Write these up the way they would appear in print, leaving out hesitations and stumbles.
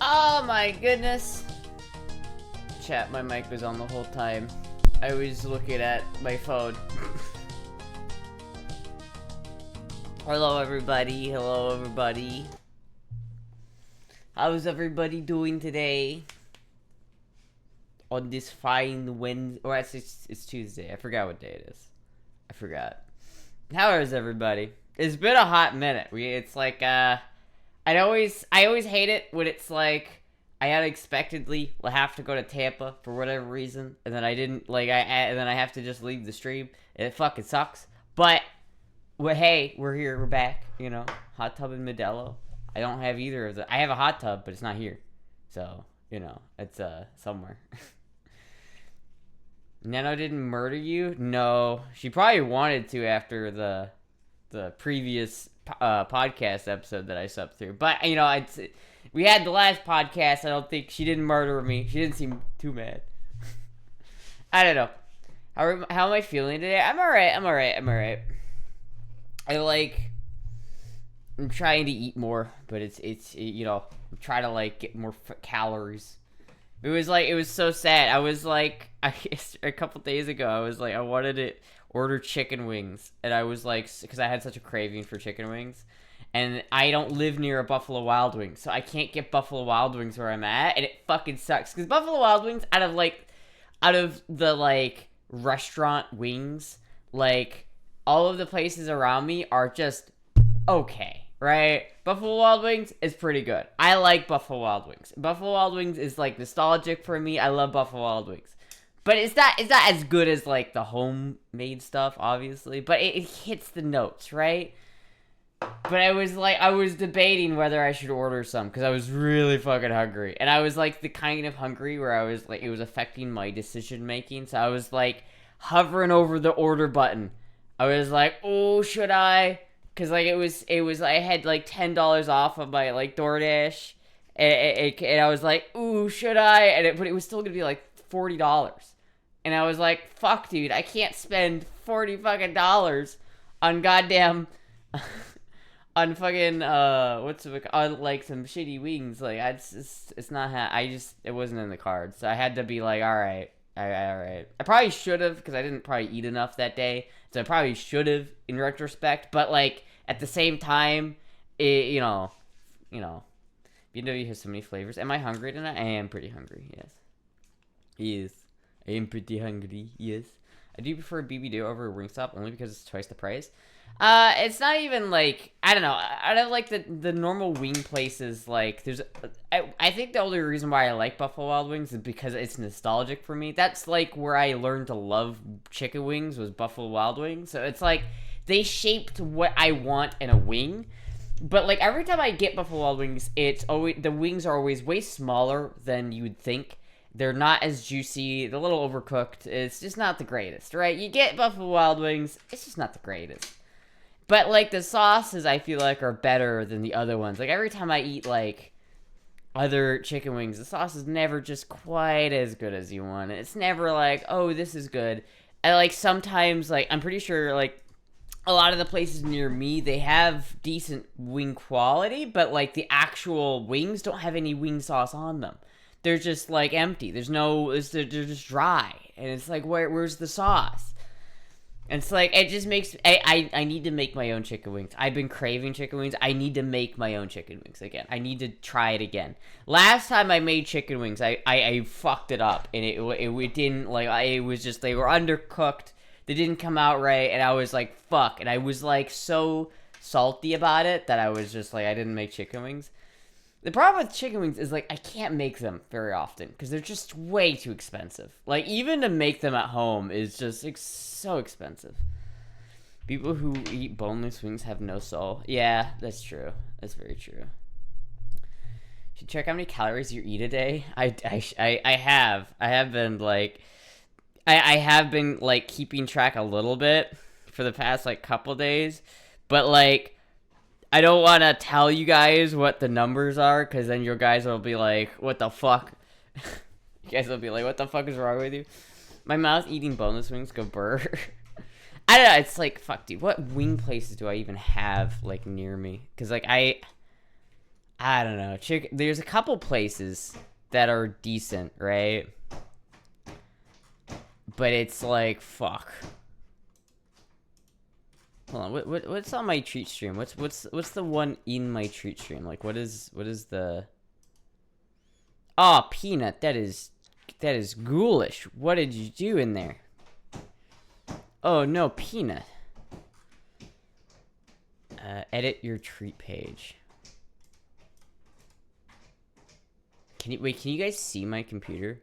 Oh my goodness. Chat, my mic was on the whole time. I was looking at my phone. Hello everybody, hello everybody. How's everybody doing today? On this fine Wednesday, or it's Tuesday. I forgot what day it is. I forgot. How is everybody? It's been a hot minute. It's like, I always hate it when it's like, I unexpectedly will have to go to Tampa for whatever reason, and then I didn't, and then I have to just leave the stream, and it fucking sucks. But, well, hey, we're here, we're back, you know, hot tub in Modelo. I don't have either of the, I have a hot tub, but it's not here. So, you know, it's, somewhere. Nano didn't murder you? No, she probably wanted to after the previous podcast episode that I subbed through. But, you know, we had the last podcast. I don't think she didn't murder me. She didn't seem too mad. I don't know. How am I feeling today? I'm alright. I'm trying to eat more, but it's you know, I'm trying to, like, get more calories. It was so sad. I was like, a couple days ago, I was like, I wanted to order chicken wings. And I was like, because I had such a craving for chicken wings. And I don't live near a Buffalo Wild Wings. So I can't get Buffalo Wild Wings where I'm at. And it fucking sucks. Because Buffalo Wild Wings, out of the, like, restaurant wings, like, all of the places around me are just okay. Right? Buffalo Wild Wings is pretty good. I like Buffalo Wild Wings. Buffalo Wild Wings is, like, nostalgic for me. I love Buffalo Wild Wings. But it's not as good as, like, the homemade stuff, obviously. But it hits the notes, right? But I was debating whether I should order some. Because I was really fucking hungry. And I was, like, the kind of hungry where I was, like, it was affecting my decision making. So I was, like, hovering over the order button. I was like, oh, should I? Because, like, it was, I had, like, $10 off of my, like, DoorDash, and I was like, ooh, should I? But it was still gonna be, like, $40. And I was like, fuck, dude, I can't spend $40 fucking dollars on goddamn, on fucking, on, like, some shitty wings. Like, it's not, it wasn't in the cards. So I had to be like, alright. I probably should have, because I didn't probably eat enough that day. So I probably should have, in retrospect. But, like, at the same time, you know, B&W has so many flavors. Am I hungry tonight? I am pretty hungry, yes. Yes. I am pretty hungry, yes. I do prefer BBD over Wingstop, only because it's twice the price. It's not even, like, I don't know. I don't like the normal wing places, like, I think the only reason why I like Buffalo Wild Wings is because it's nostalgic for me. That's, like, where I learned to love chicken wings, was Buffalo Wild Wings. So it's, like, they shaped what I want in a wing. But, like, every time I get Buffalo Wild Wings, the wings are always way smaller than you would think. They're not as juicy. They're a little overcooked. It's just not the greatest, right? You get Buffalo Wild Wings, it's just not the greatest. But, like, the sauces, I feel like, are better than the other ones. Like, every time I eat, like, other chicken wings, the sauce is never just quite as good as you want. It's never like, oh, this is good. And, like, sometimes, like, I'm pretty sure, like, a lot of the places near me, they have decent wing quality, but, like, the actual wings don't have any wing sauce on them. They're just, like, empty. They're just dry. And it's like, where's the sauce? And it's like, it just makes, I need to make my own chicken wings. I've been craving chicken wings. I need to make my own chicken wings again. I need to try it again. Last time I made chicken wings, I fucked it up. And it didn't, like, it was just, they were undercooked. They didn't come out right. And I was like, fuck. And I was, like, so salty about it that I was just like, I didn't make chicken wings. The problem with chicken wings is, like, I can't make them very often because they're just way too expensive. Like, even to make them at home is just so expensive. People who eat boneless wings have no soul. Yeah, that's true. That's very true. You should check how many calories you eat a day. I have been, like, I have been, like, keeping track a little bit for the past, like, couple days. But, like, I don't want to tell you guys what the numbers are, because then your guys will be like, what the fuck? You guys will be like, what the fuck is wrong with you? My mouth eating boneless wings go burr. I don't know, it's like, fuck, dude, what wing places do I even have, like, near me? Because, like, I I don't know. There's a couple places that are decent, right? But it's like, fuck. Hold on. What's on my treat stream? What's the one in my treat stream? Like, what is the? Oh, peanut. That is ghoulish. What did you do in there? Oh no, peanut. Edit your treat page. Can you guys see my computer?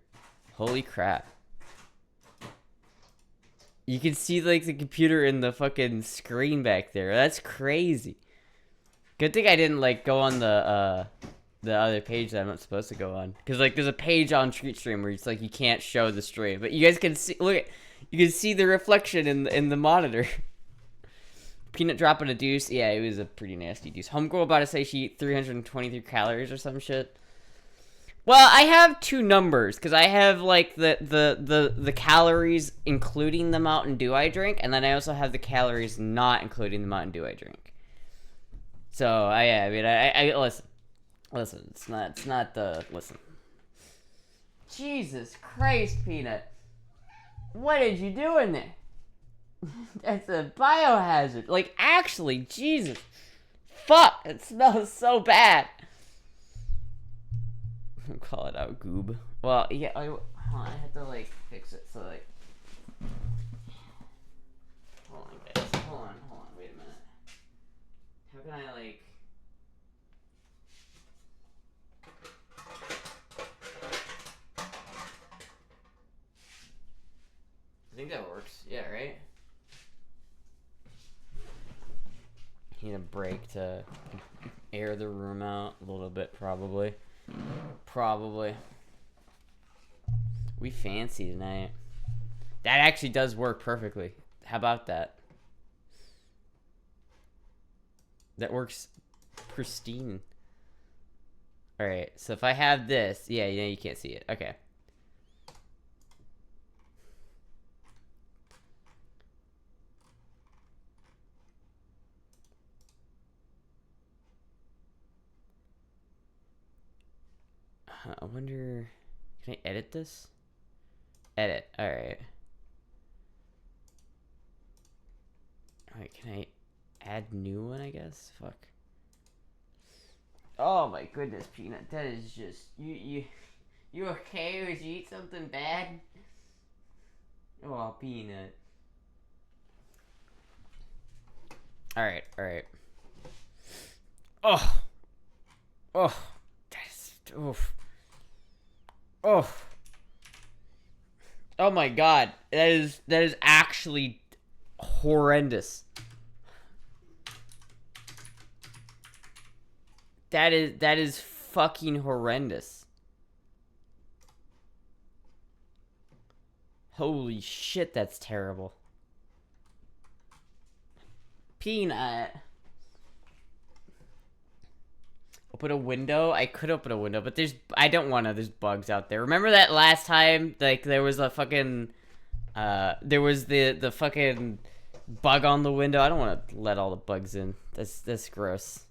Holy crap. You can see like the computer in the fucking screen back there. That's crazy. Good thing I didn't like go on the other page that I'm not supposed to go on. Cause like there's a page on Treat Stream where it's like you can't show the stream. But you guys can see you can see the reflection in the monitor. Peanut dropping a deuce. Yeah, it was a pretty nasty deuce. Homegirl about to say she ate 323 calories or some shit. Well, I have two numbers because I have like the calories including the Mountain Dew I drink, and then I also have the calories not including the Mountain Dew I drink. So I listen. It's not the listen. Jesus Christ, Peanut! What did you do in there? That's a biohazard. Like actually, Jesus, fuck! It smells so bad. Call it out, goob. Well, yeah, hold on, I had to, like, fix it, so, like... Hold on, guys. Hold on, wait a minute. How can I, like... I think that works. Yeah, right? Need a break to air the room out a little bit, probably. We fancy tonight. That actually does work perfectly. How about that? That works pristine. Alright, so if I have this... Yeah, you can't see it. Okay. I wonder... Can I edit this? Edit. Alright. Alright, can I add new one, I guess? Fuck. Oh my goodness, Peanut. That is just... You okay? Did you eat something bad? Oh, Peanut. Alright. Oh! That's... Oof. Oh my god. That is actually horrendous. That is fucking horrendous. Holy shit, that's terrible. Peanut. Open a window? I could open a window, but I don't want to. There's bugs out there. Remember that last time, like, there was a fucking, there was the fucking bug on the window? I don't want to let all the bugs in. That's gross.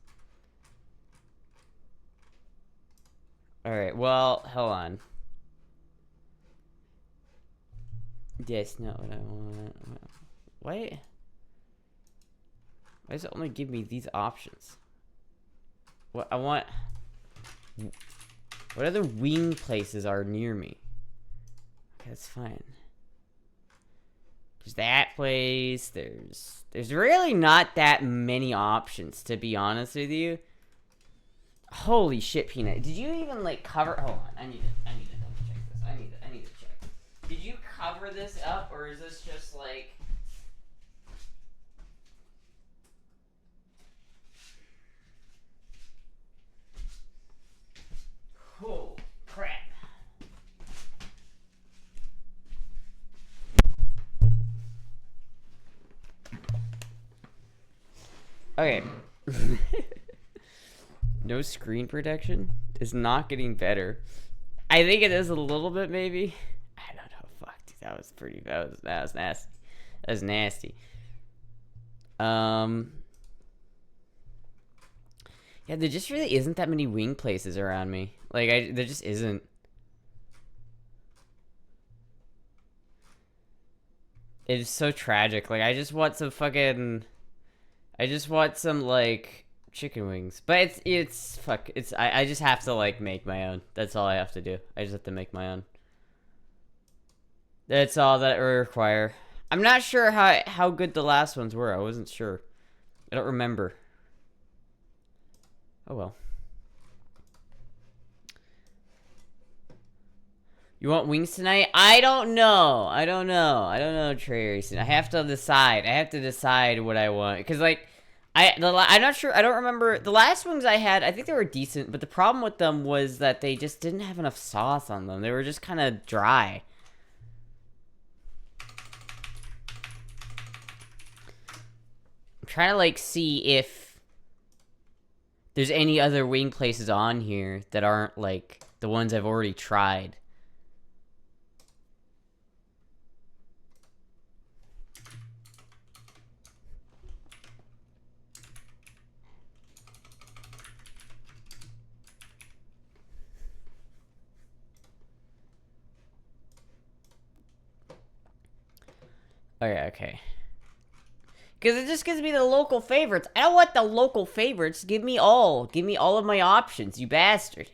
Alright, well, hold on. That's not what I want. Why does it only give me these options? What I want... What other wing places are near me? Okay, that's fine. There's that place. There's really not that many options, to be honest with you. Holy shit, Peanut. Did you even, like, cover... Hold on. I need to double check this. I need to check. Did you cover this up, or is this just, like... Oh, crap. Okay. No screen protection is not getting better. I think it is a little bit, maybe. I don't know. Fuck, dude, that was nasty. That was nasty. Yeah, there just really isn't that many wing places around me. Like, there just isn't. It's so tragic. Like, I just want some fucking... I just want some, like, chicken wings. But I just have to, like, make my own. That's all I have to do. I just have to make my own. That's all that I require. I'm not sure how good the last ones were. I wasn't sure. I don't remember. Oh, well. You want wings tonight? I don't know. I don't know, Trey Racing. I have to decide what I want. Because, like, I'm not sure. I don't remember. The last wings I had, I think they were decent. But the problem with them was that they just didn't have enough sauce on them. They were just kind of dry. I'm trying to, like, see if there's any other wing places on here that aren't, like, the ones I've already tried. Okay. Because it just gives me the local favorites. I don't want the local favorites. Give me all. Give me all of my options, you bastard.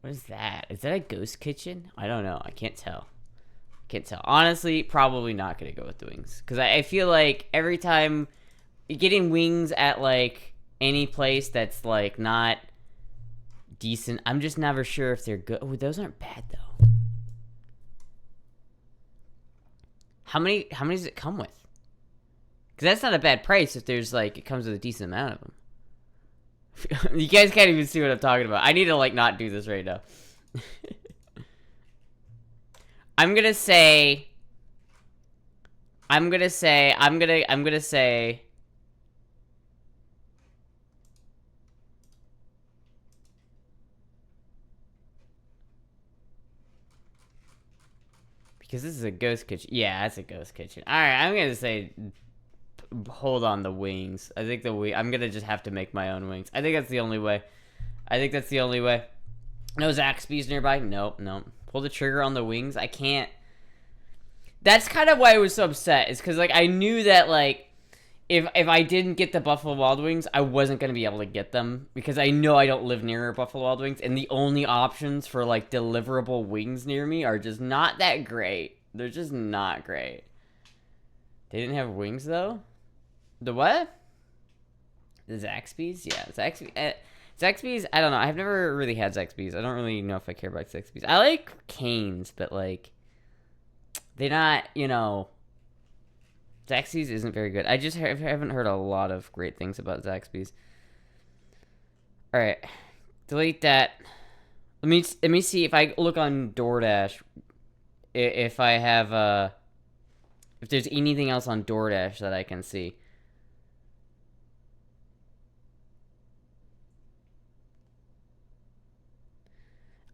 What is that? Is that a ghost kitchen? I don't know. I can't tell. Honestly, probably not gonna go with the wings. Because I feel like every time getting wings at, like, any place that's, like, not decent, I'm just never sure if they're good. Oh, those aren't bad, though. How many does it come with? Because that's not a bad price if there's, like, it comes with a decent amount of them. You guys can't even see what I'm talking about. I need to, like, not do this right now. I'm gonna say because this is a ghost kitchen. Yeah, that's a ghost kitchen. All right, I'm gonna say hold on the wings. I think I'm gonna just have to make my own wings. I think that's the only way. No Zaxby's nearby. Nope. Pull the trigger on the wings. I can't. That's kind of why I was so upset. Is because, like, I knew that, like, if I didn't get the Buffalo Wild Wings, I wasn't gonna be able to get them because I know I don't live near Buffalo Wild Wings, and the only options for, like, deliverable wings near me are just not that great. They're just not great. They didn't have wings though. The what? The Zaxby's? Yeah, Zaxby's, I don't know. I've never really had Zaxby's. I don't really know if I care about Zaxby's. I like Cane's, but, like, they're not, you know... Zaxby's isn't very good. I just haven't heard a lot of great things about Zaxby's. Alright. Delete that. Let me see if I look on DoorDash. If I have, if there's anything else on DoorDash that I can see.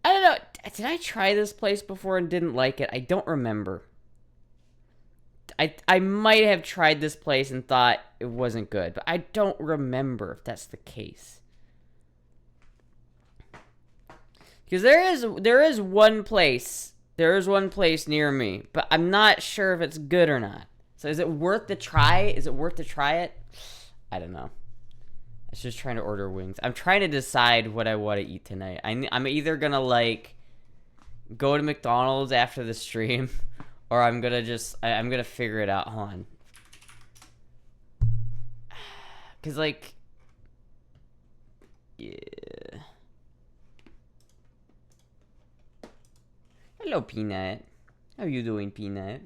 I don't know. Did I try this place before and didn't like it? I don't remember. I might have tried this place and thought it wasn't good, but I don't remember if that's the case. Because there is one place near me, but I'm not sure if it's good or not. So is it worth the try? Is it worth to try it? I don't know. I was just trying to order wings. I'm trying to decide what I want to eat tonight. I'm either gonna, like, go to McDonald's after the stream, or I'm gonna figure it out. Hold on. Cause, like, yeah. Hello, Peanut. How you doing, Peanut?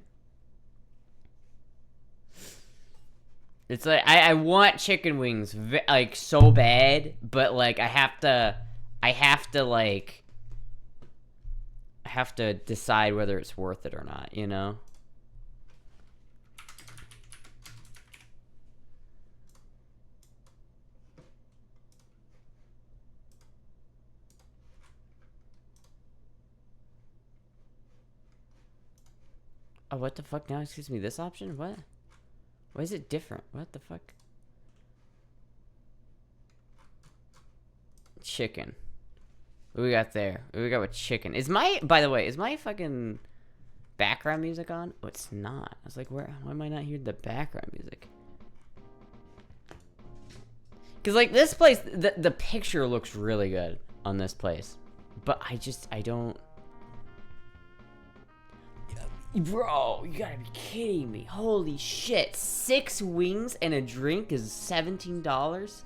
It's like, I want chicken wings, like, so bad, but, like, I have to decide whether it's worth it or not, you know? Oh, what the fuck now? Excuse me, this option? What? Why is it different? What the fuck? Chicken. What we got there? What we got with chicken? Is my, by the way, is my fucking background music on? Oh, it's not. I was like, why am I not hearing the background music? Because, like, this place, the picture looks really good on this place. But I don't... Bro, you gotta be kidding me. Holy shit. 6 wings and a drink is $17?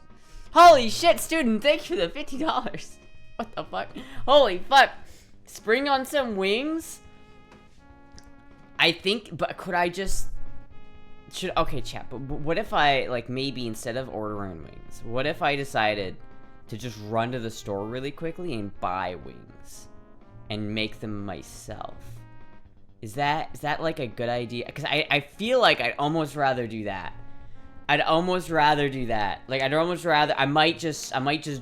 Holy shit, student, thank you for the $50. What the fuck? Holy fuck. Spring on some wings? I think, but could I just... Okay, chat, but what if I, like, maybe instead of ordering wings, what if I decided to just run to the store really quickly and buy wings and make them myself? Is that like a good idea? Because I feel like I'd almost rather do that. I'd almost rather do that. Like, I'd almost rather, I might just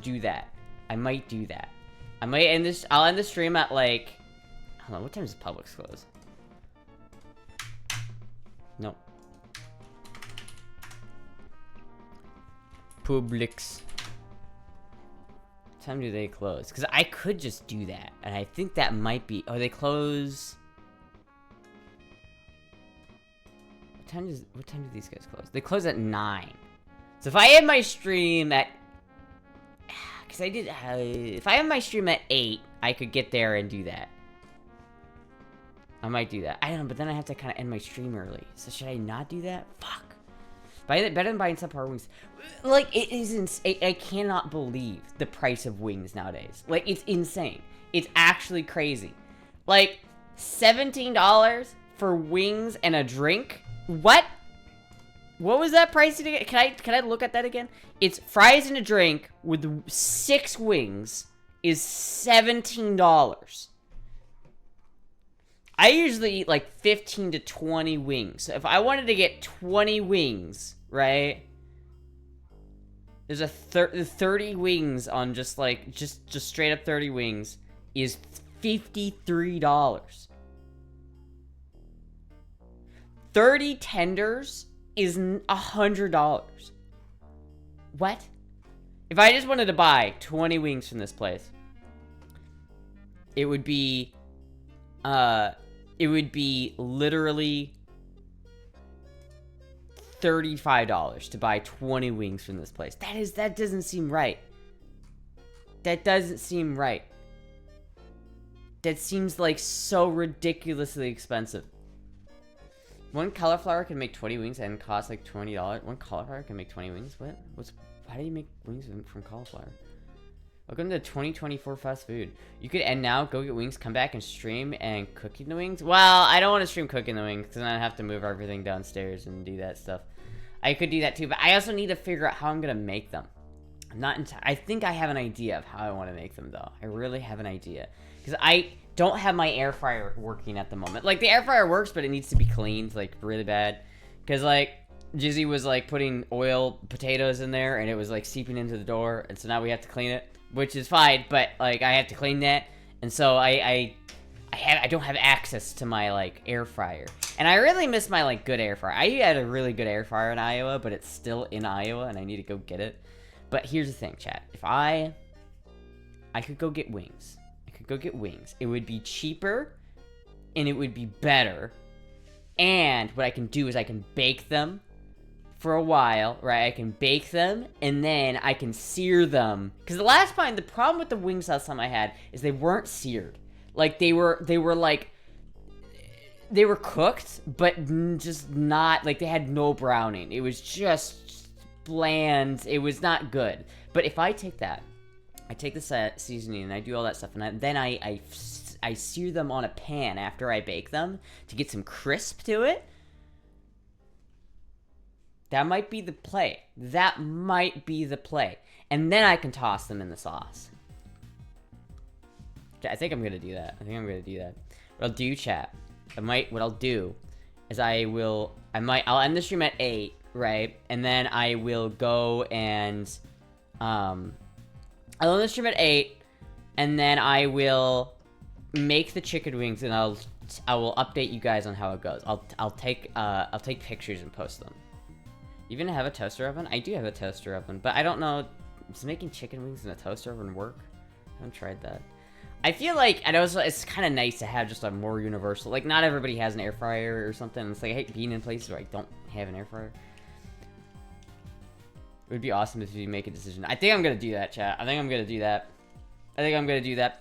do that. I might do that. I might end this, I'll end the stream at, like, hold on, what time does Publix close? No. Publix. What time do they close? Because I could just do that. And I think that might be... Oh, they close... What time do these guys close? They close at 9. So if I had my stream at... Because I did... if I had my stream at 8, I could get there and do that. I might do that. I don't know, but then I have to kind of end my stream early. So should I not do that? Fuck. Better than buying subpar wings. Like, it is I cannot believe the price of wings nowadays. Like, it's insane. It's actually crazy. Like, $17 for wings and a drink? What? What was that price again? Can I look at that again? It's fries and a drink with 6 wings is $17. I usually eat like 15 to 20 wings. So if I wanted to get 20 wings, right? There's a 30 wings on just like, just straight up 30 wings is $53. 30 tenders is $100. What? If I just wanted to buy 20 wings from this place, it would be literally $35 to buy 20 wings from this place. That doesn't seem right. That doesn't seem right. That seems like so ridiculously expensive. One cauliflower can make 20 wings and cost like $20. One cauliflower can make 20 wings? What? How do you make wings from cauliflower? Welcome to 2024 fast food. You could end now, go get wings, come back and stream and cooking the wings. Well, I don't want to stream cooking the wings because then I have to move everything downstairs and do that stuff. I could do that too, but I also need to figure out how I'm gonna make them. I think I have an idea of how I want to make them though. I really have an idea because I don't have my air fryer working at the moment. Like, the air fryer works, but it needs to be cleaned like really bad because like Jizzy was like putting oil potatoes in there and it was like seeping into the door, and so now we have to clean it, which is fine, but like I have to clean that, and so I don't have access to my like air fryer, and I really miss my like good air fryer. I had a really good air fryer in Iowa, but it's still in Iowa and I need to go get it. But here's the thing, chat. If I could go get wings. It would be cheaper and it would be better. And what I can do is I can bake them for a while, right? I can bake them and then I can sear them. Because the problem with the wings last time I had is they weren't seared. Like, they were cooked, but just not, like, they had no browning. It was just bland. It was not good. But if I take that, I take the seasoning and I do all that stuff, and then I sear them on a pan after I bake them to get some crisp to it. That might be the play. And then I can toss them in the sauce. I think I'm gonna do that. What I'll do, chat. What I'll do is I'll end the stream at 8, right? And then I will go and I'll end the stream at 8, and then I will make the chicken wings, and I'll I will update you guys on how it goes. I'll take pictures and post them. You even have a toaster oven? I do have a toaster oven, but I don't know. Does making chicken wings in a toaster oven work? I haven't tried that. I feel like, I know it's kind of nice to have just a more universal, like, not everybody has an air fryer or something. It's like, I hate being in places where I don't have an air fryer. It would be awesome if you make a decision. I think I'm gonna do that, chat. I think I'm gonna do that.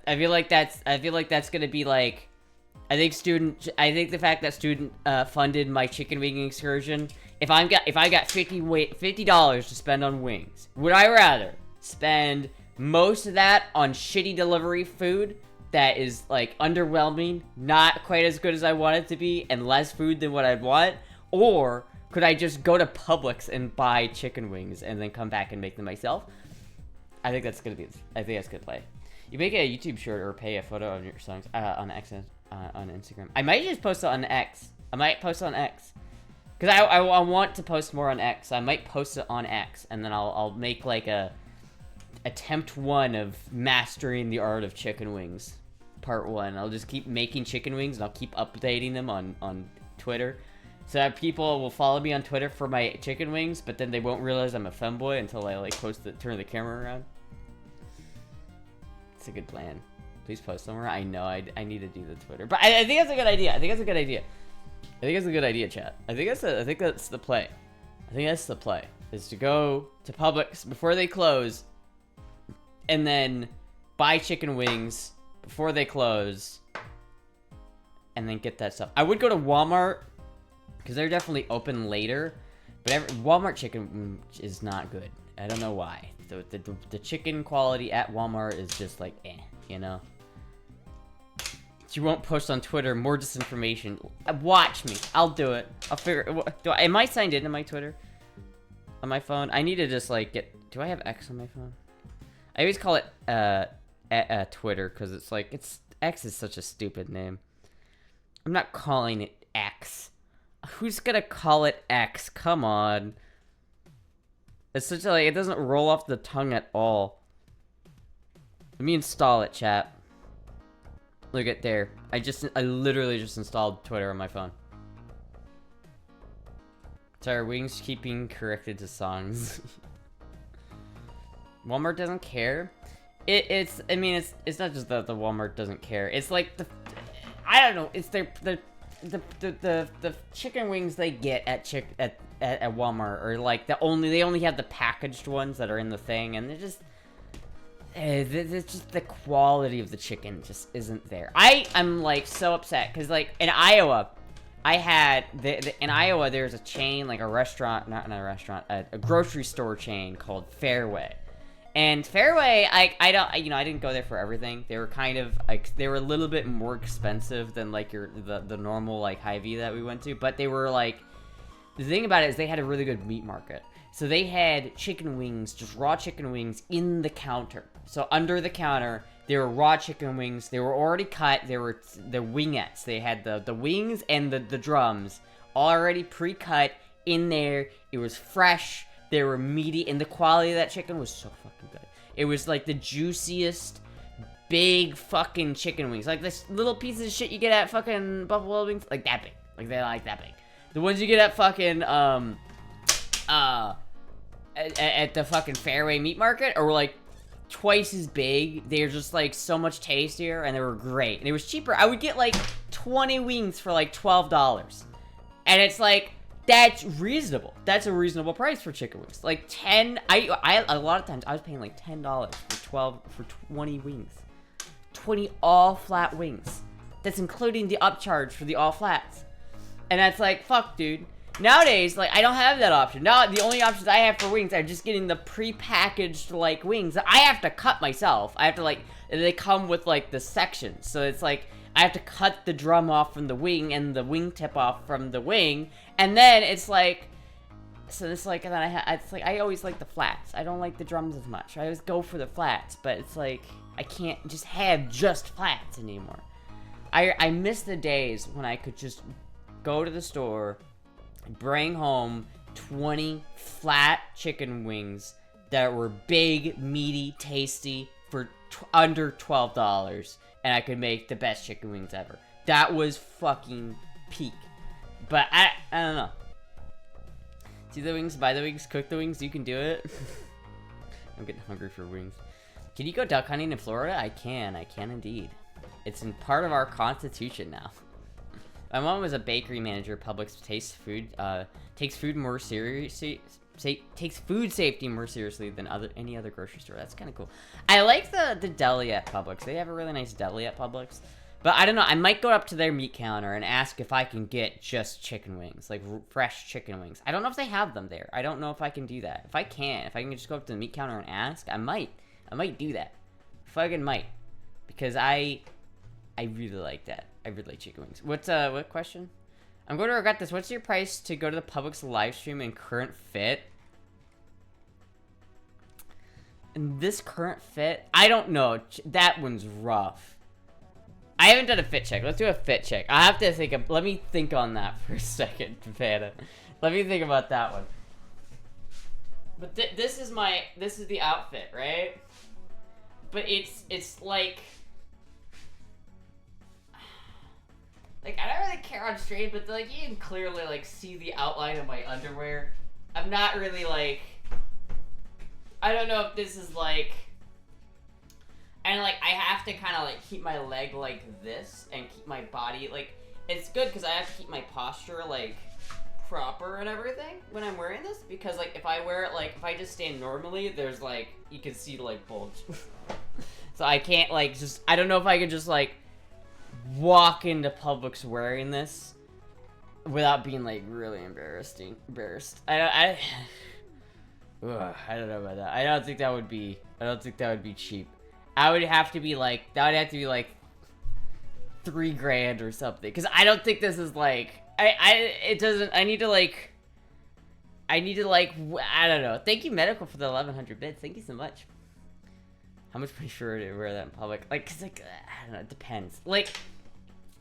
I feel like that's gonna be like, I think the fact that student funded my chicken wing excursion. If I got $50 to spend on wings, would I rather spend most of that on shitty delivery food that is like underwhelming, not quite as good as I want it to be, and less food than what I'd want, or could I just go to Publix and buy chicken wings and then come back and make them myself? I think that's gonna play. You make a YouTube short or pay a photo of your songs on X on Instagram. I might just post it on X. Because I want to post more on X. I might post it on X, and then I'll make like a attempt 1 of mastering the art of chicken wings, part 1. I'll just keep making chicken wings, and I'll keep updating them on Twitter, so that people will follow me on Twitter for my chicken wings, but then they won't realize I'm a femboy until I like turn the camera around. It's a good plan. Please post somewhere. I know I need to do the Twitter, but I think that's a good idea. I think it's a good idea, chat. I think that's the play. Is to go to Publix before they close, and then buy chicken wings before they close, and then get that stuff. I would go to Walmart, because they're definitely open later, but Walmart chicken is not good. I don't know why. The chicken quality at Walmart is just like, you know? You won't post on Twitter more disinformation. Watch me. I'll do it. I'll figure. Am I signed into my Twitter on my phone? I need to just like get. Do I have X on my phone? I always call it Twitter because it's like X is such a stupid name. I'm not calling it X. Who's gonna call it X? Come on. It's such a, like, it doesn't roll off the tongue at all. Let me install it, chat. Look at there. I literally just installed Twitter on my phone. Sorry, wings keeping corrected to songs. Walmart doesn't care. It's not just that the Walmart doesn't care. It's like I don't know. It's the chicken wings they get at Walmart are like they only have the packaged ones that are in the thing, and they're just. It's just the quality of the chicken just isn't there. I'm like so upset because like in Iowa, in Iowa there's a chain, like a restaurant, not a restaurant, a grocery store chain called Fairway. And Fairway, I didn't go there for everything. They were kind of like they were a little bit more expensive than like the normal like Hy-Vee that we went to, but they were like the thing about it is they had a really good meat market. So they had chicken wings, just raw chicken wings in the counter. So under the counter, there were raw chicken wings. They were already cut. They were the wingettes. They had the wings and the drums already pre-cut in there. It was fresh. They were meaty, and the quality of that chicken was so fucking good. It was like the juiciest, big fucking chicken wings. Like this little pieces of shit you get at fucking Buffalo Wings, like that big. Like they're like that big. The ones you get at fucking at the fucking Fairway meat market are like twice as big. They're just like so much tastier, and they were great. And it was cheaper. I would get like 20 wings for like $12, and it's like that's reasonable. That's a reasonable price for chicken wings. Like 10. I a lot of times I was paying like $10 for 20 wings, 20 all flat wings. That's including the upcharge for the all flats, and that's like fuck, dude. Nowadays, like, I don't have that option. Now, the only options I have for wings are just getting the pre-packaged, like, wings that I have to cut myself. I have to, like, they come with, like, the sections. So it's, like, I have to cut the drum off from the wing and the wingtip off from the wing. And then it's, like, so it's, like, and then it's, like, I always like the flats. I don't like the drums as much. I always go for the flats. But it's, like, I can't just have just flats anymore. I miss the days when I could just go to the store, bring home 20 flat chicken wings that were big, meaty, tasty for under $12, and I could make the best chicken wings ever. that was fucking peak. But I don't know. See the wings, buy the wings, cook the wings, you can do it. I'm getting hungry for wings. Can you go duck hunting in Florida? I can indeed. It's in part of our constitution now. My mom was a bakery manager. Publix takes food more seriously. Takes food safety more seriously than any other grocery store. That's kind of cool. I like the deli at Publix. They have a really nice deli at Publix. But I don't know. I might go up to their meat counter and ask if I can get just chicken wings, like fresh chicken wings. I don't know if they have them there. I don't know if I can do that. If I can just go up to the meat counter and ask, I might do that. Fucking might, because I really like that. I really like chicken wings. What question? I'm going to regret this. What's your price to go to the Publix live stream in current fit? In this current fit? I don't know. That one's rough. I haven't done a fit check. Let's do a fit check. I have to think of, let me think on that for a second, Vanna. Let me think about that one. But this is the outfit, right? But it's like I don't really care on stream, but like you can clearly like see the outline of my underwear. I'm not really like, I don't know if this is like, and like I have to kind of like keep my leg like this and keep my body like, it's good because I have to keep my posture like proper and everything when I'm wearing this, because like if I wear it like, if I just stand normally, there's like, you can see like bulge. So I can't like just, I don't know if I could just like walk into Publix wearing this without being like really embarrassed. I don't know about that. I don't think that would be cheap. I would have to be like, that would have to be like $3,000 or something, because I don't think this is like, I need to like, I don't know. Thank you, Medical, for the 1100 bits. Thank you so much. How much pretty sure to wear that in public? Like, cause like, I don't know, it depends. Like,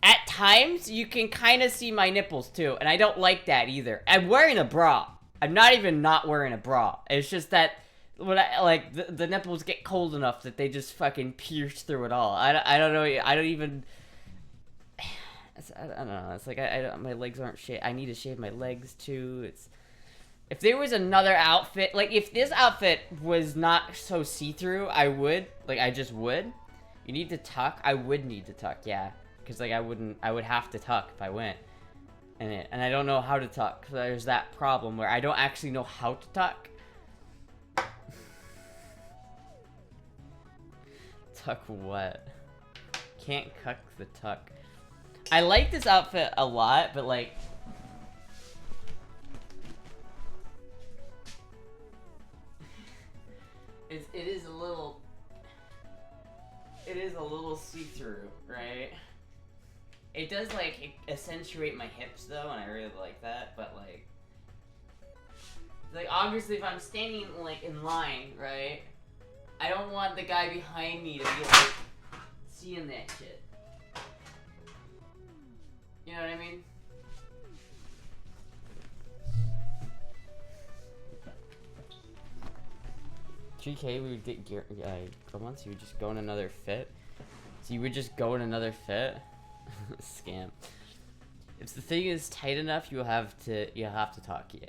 at times, you can kind of see my nipples too, and I don't like that either. I'm wearing a bra. I'm not even not wearing a bra. It's just that when I, like, the nipples get cold enough that they just fucking pierce through it all. I don't know, I don't even, I don't know, it's like, my legs aren't shaved. I need to shave my legs too. It's, if there was another outfit, like, if this outfit was not so see-through, I would, like, I just would. You need to tuck? I would need to tuck, yeah. Because, like, I would have to tuck if I went in it. And I don't know how to tuck, so there's that problem where I don't actually know how to tuck. Tuck what? Can't cuck the tuck. I like this outfit a lot, but, like, it is a little see-through, right? It does like accentuate my hips though, and I really like that. But like obviously if I'm standing like in line, right, I don't want the guy behind me to be like seeing that shit. You know what I mean? GK, we would get gear, months, you would just go in another fit. So you would just go in another fit? Scam. If the thing is tight enough, you'll have to tuck, yeah.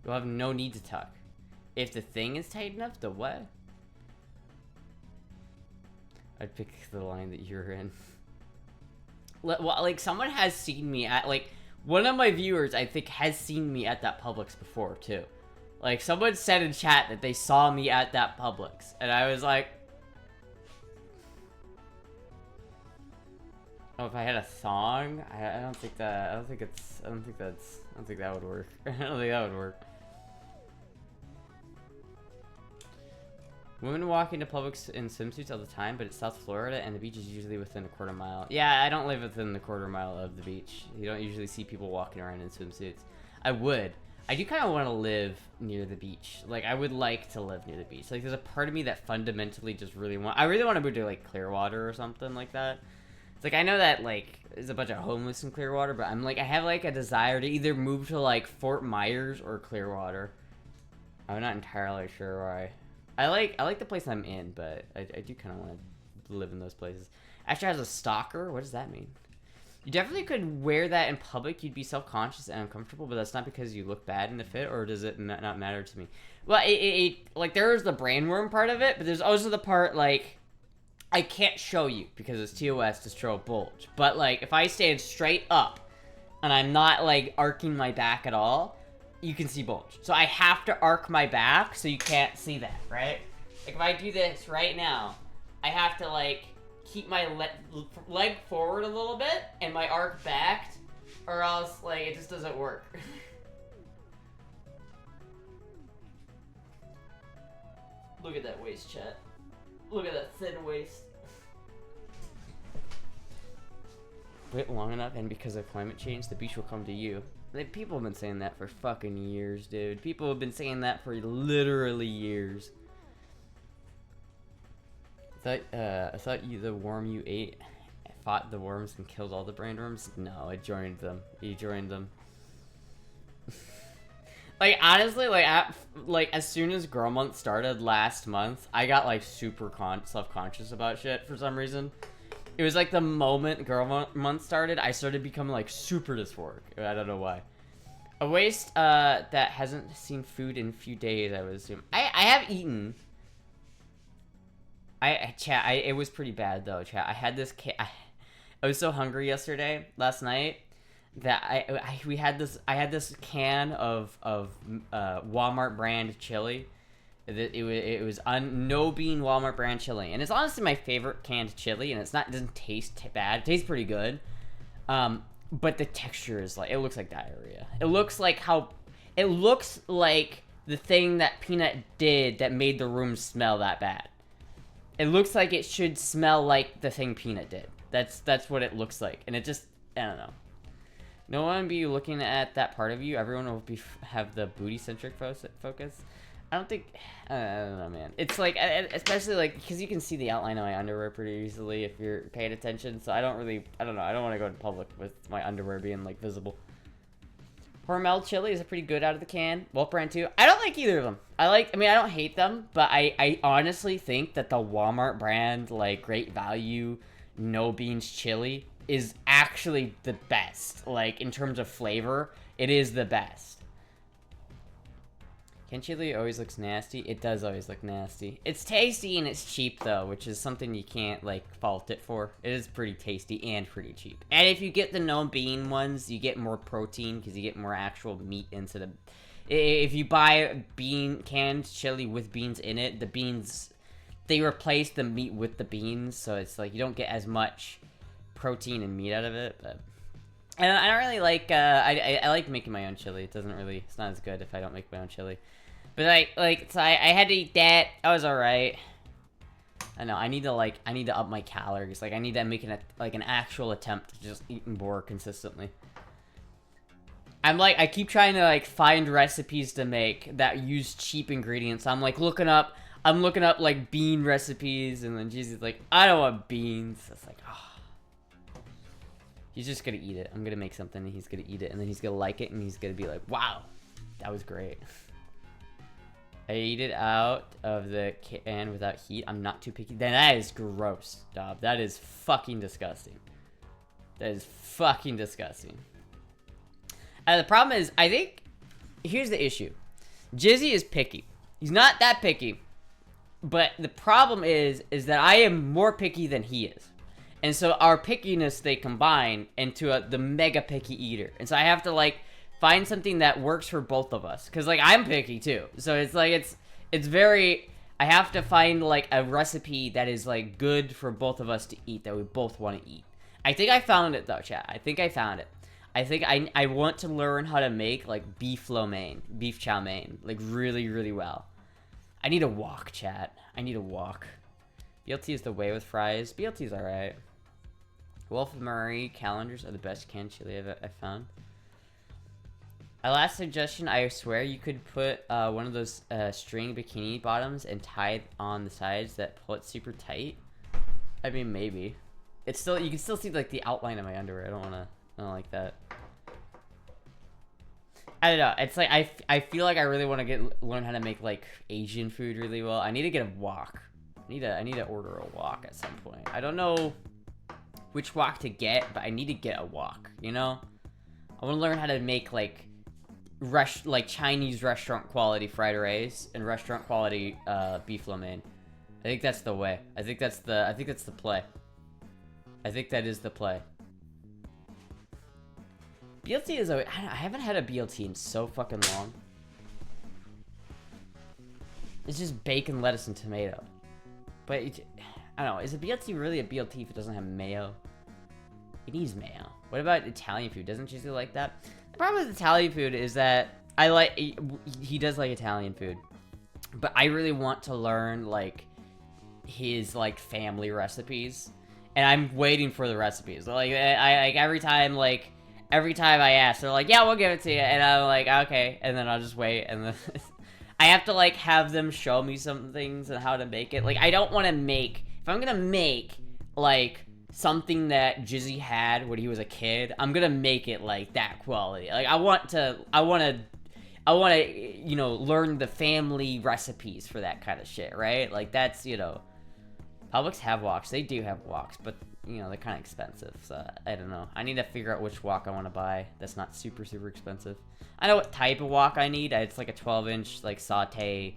You'll have no need to tuck. If the thing is tight enough, the what? I'd pick the line that you're in. Like, someone has seen me at, like, one of my viewers, I think, has seen me at that Publix before, too. Like, someone said in chat that they saw me at that Publix, and I was like, oh, if I had a thong, I don't think that would work. I don't think that would work. Women walk into Publix in swimsuits all the time, but it's South Florida, and the beach is usually within a quarter mile. Yeah, I don't live within the quarter mile of the beach. You don't usually see people walking around in swimsuits. I would. I do kind of want to live near the beach. Like, I would like to live near the beach. Like, there's a part of me that fundamentally just really want to move to, like, Clearwater or something like that. It's like, I know that, like, there's a bunch of homeless in Clearwater, but I'm like, I have, like, a desire to either move to, like, Fort Myers or Clearwater. I'm not entirely sure why. I like the place I'm in, but I do kind of want to live in those places. Astra has a stalker? What does that mean? You definitely could wear that in public. You'd be self-conscious and uncomfortable, but that's not because you look bad in the fit, or does it not matter to me? Well, like, there's the brainworm part of it, but there's also the part, like, I can't show you because it's TOS to show a bulge. But, like, if I stand straight up and I'm not, like, arcing my back at all, you can see bulge. So I have to arc my back so you can't see that, right? Like, if I do this right now, I have to, like, keep my leg forward a little bit and my arc backed, or else, like, it just doesn't work. Look at that waist, chat. Look at that thin waist. Wait long enough, and because of climate change, the beach will come to you. Like, people have been saying that for fucking years, dude. People have been saying that for literally years. I thought the worm you ate fought the worms and killed all the brainworms. No, I joined them. You joined them. Like, honestly, like, as soon as Girl Month started last month, I got, like, super self-conscious about shit for some reason. It was, like, the moment Girl Month started, I started becoming, like, super dysphoric. I don't know why. A waste, that hasn't seen food in a few days, I would assume. I have eaten. Chat, it was pretty bad, though, chat. I had this, I was so hungry last night, that I had this can of Walmart brand chili. It was no bean Walmart brand chili, and it's honestly my favorite canned chili, and it doesn't taste bad. It tastes pretty good, but the texture is like, it looks like diarrhea. It looks like the thing that Peanut did that made the room smell that bad. It looks like it should smell like the thing Peanut did. That's what it looks like, and it just, I don't know. No one be looking at that part of you. Everyone will have the booty-centric focus. I don't think, I don't know, man. It's like, especially like, because you can see the outline of my underwear pretty easily if you're paying attention. So I don't know. I don't want to go in public with my underwear being like visible. Hormel chili is pretty good out of the can. Wolf brand too. I don't like either of them. I don't hate them, but I honestly think that the Walmart brand, like, Great Value, no beans chili is actually the best. Like, in terms of flavor, it is the best. Can chili always looks nasty? It does always look nasty. It's tasty and it's cheap, though, which is something you can't, like, fault it for. It is pretty tasty and pretty cheap. And if you get the no bean ones, you get more protein because you get more actual meat instead of... If you buy canned chili with beans in it, the beans... They replace the meat with the beans, so it's like you don't get as much protein and meat out of it, but... And I don't really like, I like making my own chili. It's not as good if I don't make my own chili. But so I had to eat that. I was alright. I know, I need to up my calories. Like, I need to make an actual attempt to just eat more consistently. I keep trying to, like, find recipes to make that use cheap ingredients. I'm looking up, like, bean recipes, and then Jesus like, I don't want beans. It's like, oh. He's just gonna eat it. I'm gonna make something, and he's gonna eat it, and then he's gonna like it, and he's gonna be like, wow, that was great. I eat it out of the can without heat. I'm not too picky. Then that is gross, dog. That is fucking disgusting. That is fucking disgusting. The problem is, I think, here's the issue. Jizzy is picky. He's not that picky, but the problem is that I am more picky than he is. And so our pickiness, they combine into the mega picky eater. And so I have to, like, find something that works for both of us. Because, like, I'm picky, too. So it's, like, it's very... I have to find, like, a recipe that is, like, good for both of us to eat, that we both want to eat. I think I found it, though, chat. I think I found it. I think I want to learn how to make, like, beef chow mein. Like, really, really well. I need a wok, chat. I need a wok. BLT is the way with fries. BLT's alright. Wolf Murray calendars are the best canned chili I've found. A last suggestion, I swear you could put one of those string bikini bottoms and tie it on the sides that pull it super tight. I mean, maybe. It's still, you can still see, like, the outline of my underwear. I don't like that. I don't know. It's like, I feel like I really want to learn how to make, like, Asian food really well. I need to get a wok. I need to order a wok at some point. I don't know which wok to get, but I need to get a wok, you know? I want to learn how to make, like, Chinese restaurant quality fried rice and restaurant quality beef lo mein. I think that's the way. I think that's the play. I think that is the play. BLT is I haven't had a BLT in so fucking long. It's just bacon, lettuce, and tomato. But I don't know. Is a BLT really a BLT if it doesn't have mayo? It needs mayo. What about Italian food? Doesn't Jizzy like that? The problem with Italian food is that he does like Italian food, but I really want to learn like his like family recipes, and I'm waiting for the recipes. Like I every time I ask, they're like, yeah, we'll give it to you, and I'm like, okay, and then I'll just wait, and then I have to like have them show me some things and how to make it. Like I don't want to make, if I'm gonna make like something that Jizzy had when he was a kid, I'm gonna make it like that quality. Like I want to, you know, learn the family recipes for that kind of shit, right? Like that's, you know, Publix have woks. They do have woks, but you know, they're kind of expensive. So I don't know. I need to figure out which wok I want to buy that's not super, super expensive. I know what type of wok I need. It's like a 12-inch like saute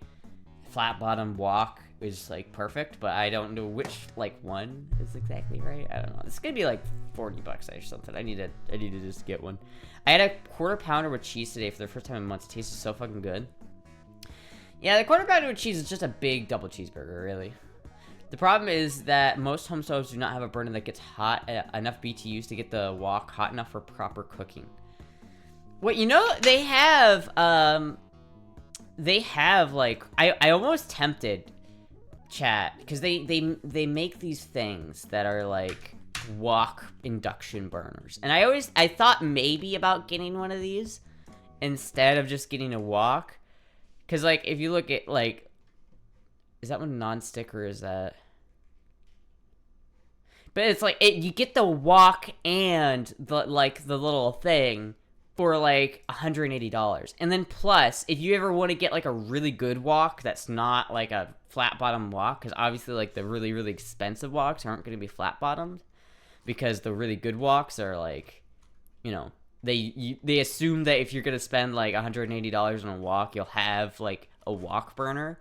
flat bottom wok is like perfect, but I don't know which like one is exactly right. I don't know. It's gonna be like $40 or something. I need to just get one. I had a quarter pounder with cheese today for the first time in months. It tasted so fucking good. Yeah, the quarter pounder with cheese is just a big double cheeseburger, really. The problem is that most home stoves do not have a burner that gets hot enough BTUs to get the wok hot enough for proper cooking. Well, you know, they have like, I almost tempted chat, because they make these things that are like wok induction burners, and I thought maybe about getting one of these instead of just getting a wok, because like if you look at like, is that one non-stick or is that? But it's like you get the wok and the little thing for like $180, and then plus if you ever want to get like a really good wok that's not like a flat bottom wok, because obviously like the really, really expensive woks aren't going to be flat bottomed, because the really good woks are like, you know, they assume that if you're going to spend like $180 on a wok, you'll have like a wok burner.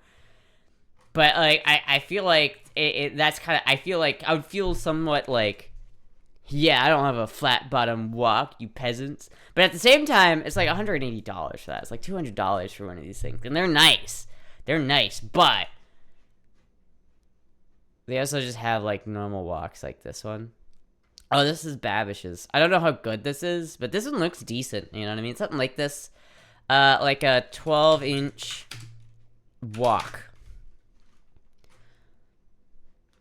But like I feel like that's kind of, I feel like I would feel somewhat like, yeah, I don't have a flat bottom wok, you peasants. But at the same time, it's like $180 for that. It's like $200 for one of these things, and they're nice. They're nice, but they also just have like normal woks like this one. Oh, this is Babish's. I don't know how good this is, but this one looks decent. You know what I mean? Something like this, like a 12-inch wok.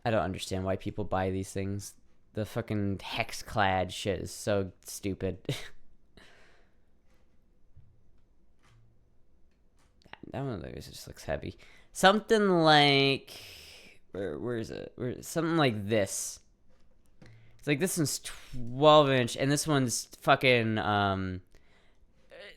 I don't understand why people buy these things. The fucking hex-clad shit is so stupid. That one just looks heavy. Something like, where is it? Something like this. It's like this one's 12-inch, and this one's fucking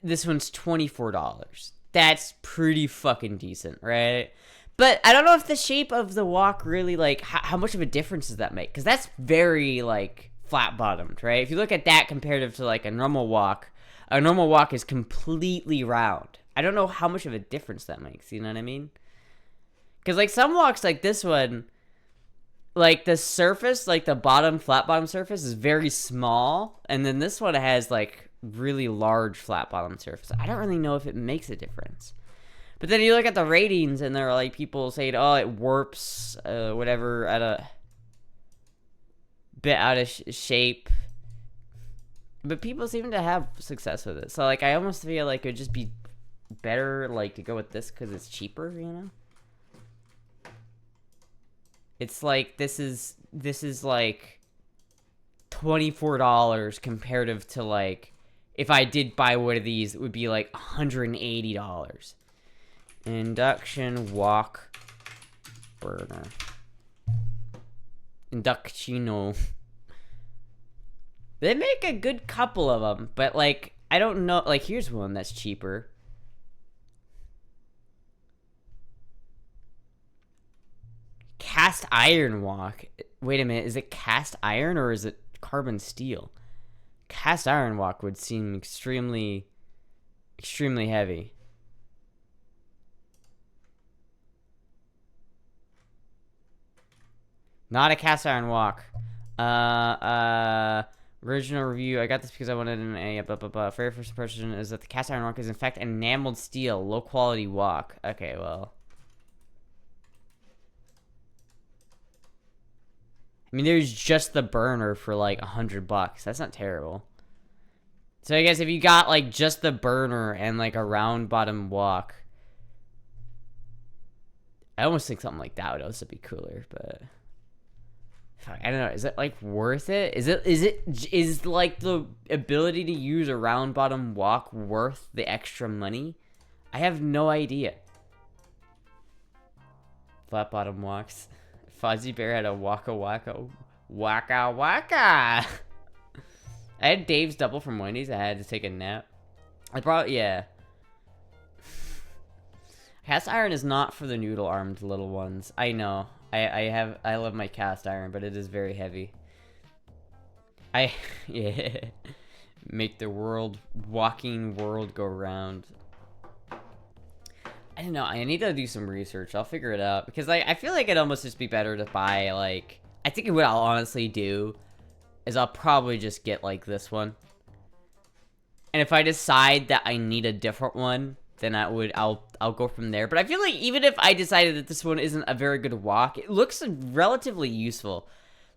this one's $24. That's pretty fucking decent, right? But I don't know if the shape of the wok really, like, how much of a difference does that make? Because that's very, like, flat-bottomed, right? If you look at that comparative to, like, a normal wok is completely round. I don't know how much of a difference that makes, you know what I mean? Because, like, some woks, like this one, like, the surface, like, the flat-bottom surface is very small, and then this one has, like, really large flat-bottom surface. I don't really know if it makes a difference. But then you look at the ratings, and there are, like, people saying, oh, it warps, whatever, at a bit out of shape. But people seem to have success with it. So, like, I almost feel like it would just be better, like, to go with this because it's cheaper, you know? It's like, this is like, $24 comparative to, like, if I did buy one of these, it would be, like, $180. Induction wok burner. Inductino. They make a good couple of them, but like, I don't know. Like, here's one that's cheaper. Cast iron wok. Wait a minute, is it cast iron or is it carbon steel. Cast iron wok would seem extremely heavy. Not a cast iron wok. Original review. I got this because I wanted an A. Very first impression is that the cast iron wok is in fact enameled steel, low quality wok. Okay, well. I mean, there's just the burner for like $100. That's not terrible. So I guess if you got like just the burner and like a round bottom wok, I almost think something like that would also be cooler, but I don't know. Is it like worth it? Is like the ability to use a round bottom wok worth the extra money? I have no idea. Flat bottom woks. Fozzie Bear had a waka waka. Waka waka! I had Dave's double from Wendy's. I had to take a nap. Yeah. Cast iron is not for the noodle-armed little ones. I know. I love my cast iron, but it is very heavy. Yeah. Make the walking world go round. I don't know. I need to do some research. I'll figure it out. Because I feel like it'd almost just be better to buy, like... I think what I'll honestly do is I'll probably just get, like, this one. And if I decide that I need a different one, then I'll go from there. But I feel like even if I decided that this one isn't a very good wok, it looks relatively useful.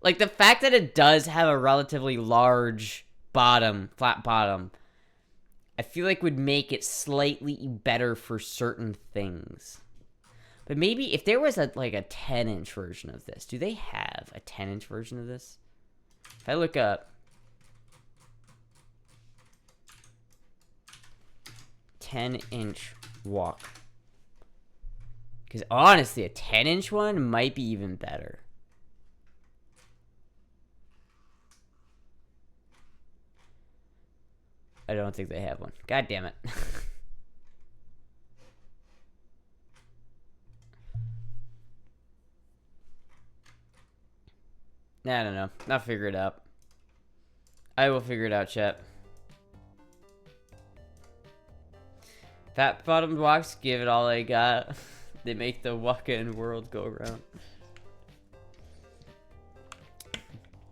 Like, the fact that it does have a relatively large bottom, flat bottom... I feel like would make it slightly better for certain things. But maybe if there was like a 10-inch version of this. Do they have a 10-inch version of this? If I look up 10-inch wok. Because honestly, a 10-inch one might be even better. I don't think they have one. God damn it. I don't know. I'll figure it out. I will figure it out, chat. Fat bottomed woks, give it all I got. They make the walk-in world go around.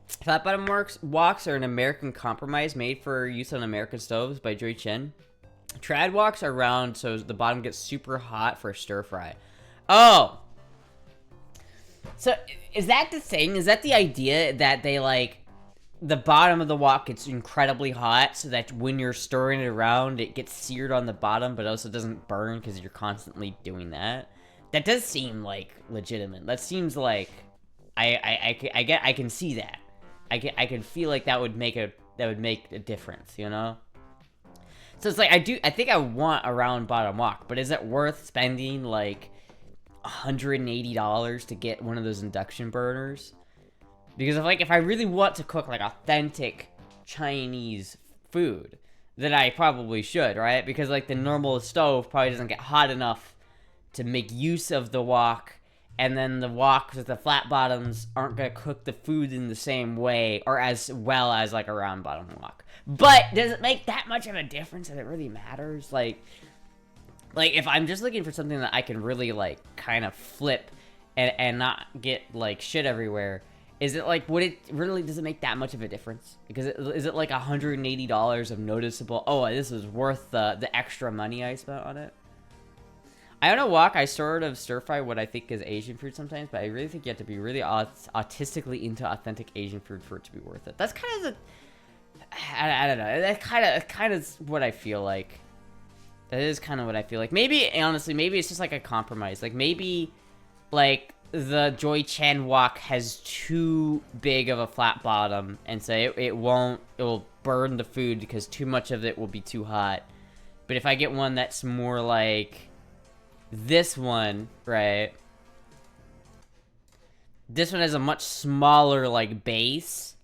Flat bottom woks are an American compromise made for use on American stoves by Joy Chen. Trad woks are round so the bottom gets super hot for stir fry. Oh! So, is that the thing? Is that the idea that they, like, the bottom of the wok gets incredibly hot so that when you're stirring it around, it gets seared on the bottom but also doesn't burn because you're constantly doing that? That does seem, like, legitimate. That seems like... I can see that. I can feel like that would make a difference, you know? So it's like, I think I want a round bottom wok, but is it worth spending like $180 to get one of those induction burners? Because if I really want to cook like authentic Chinese food, then I probably should, right? Because like the normal stove probably doesn't get hot enough to make use of the wok. And then the woks with the flat bottoms aren't going to cook the food in the same way or as well as like a round bottom wok. But does it make that much of a difference that it really matters? Like if I'm just looking for something that I can really like kind of flip and not get like shit everywhere, is it like, does it make that much of a difference? Because is it like $180 of noticeable, oh, this is worth the extra money I spent on it? I don't know wok. I sort of stir fry what I think is Asian food sometimes, but I really think you have to be really autistically into authentic Asian food for it to be worth it. That's kind of I don't know. That kind of what I feel like. That is kind of what I feel like. Maybe, honestly, maybe it's just like a compromise. Like maybe, like the Joy Chan wok has too big of a flat bottom, and so it will burn the food because too much of it will be too hot. But if I get one that's more like this one, right? This one has a much smaller, like, base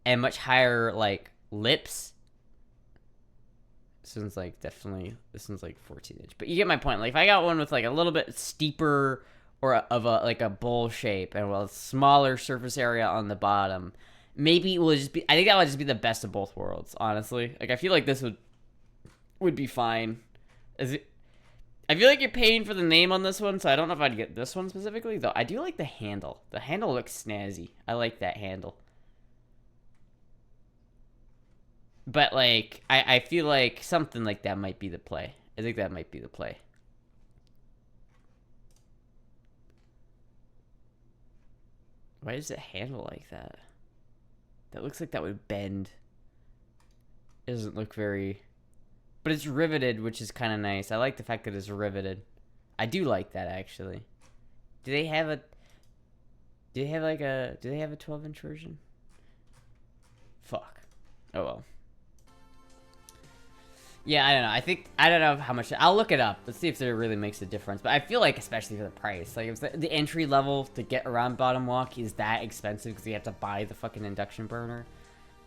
and much higher, like, lips. This one's, like, this one's, like, 14-inch. But you get my point. Like, if I got one with, like, a little bit steeper or like, a bowl shape and a smaller surface area on the bottom, maybe it will just be. I think that would just be the best of both worlds. Honestly, like I feel like this would be fine. Is it? I feel like you're paying for the name on this one, so I don't know if I'd get this one specifically. Though I do like the handle. The handle looks snazzy. I like that handle. But like, I feel like something like that might be the play. I think that might be the play. Why does it handle like that? That looks like that would bend. It doesn't look very... But it's riveted, which is kind of nice. I like the fact that it's riveted. I do like that, actually. Do they have a... Do they have like a... Do they have a 12-inch version? Fuck. Oh well. Yeah, I don't know. I don't know how much... I'll look it up. Let's see if it really makes a difference. But I feel like, especially for the price, like, if the entry level to get around bottom walk is that expensive because you have to buy the fucking induction burner.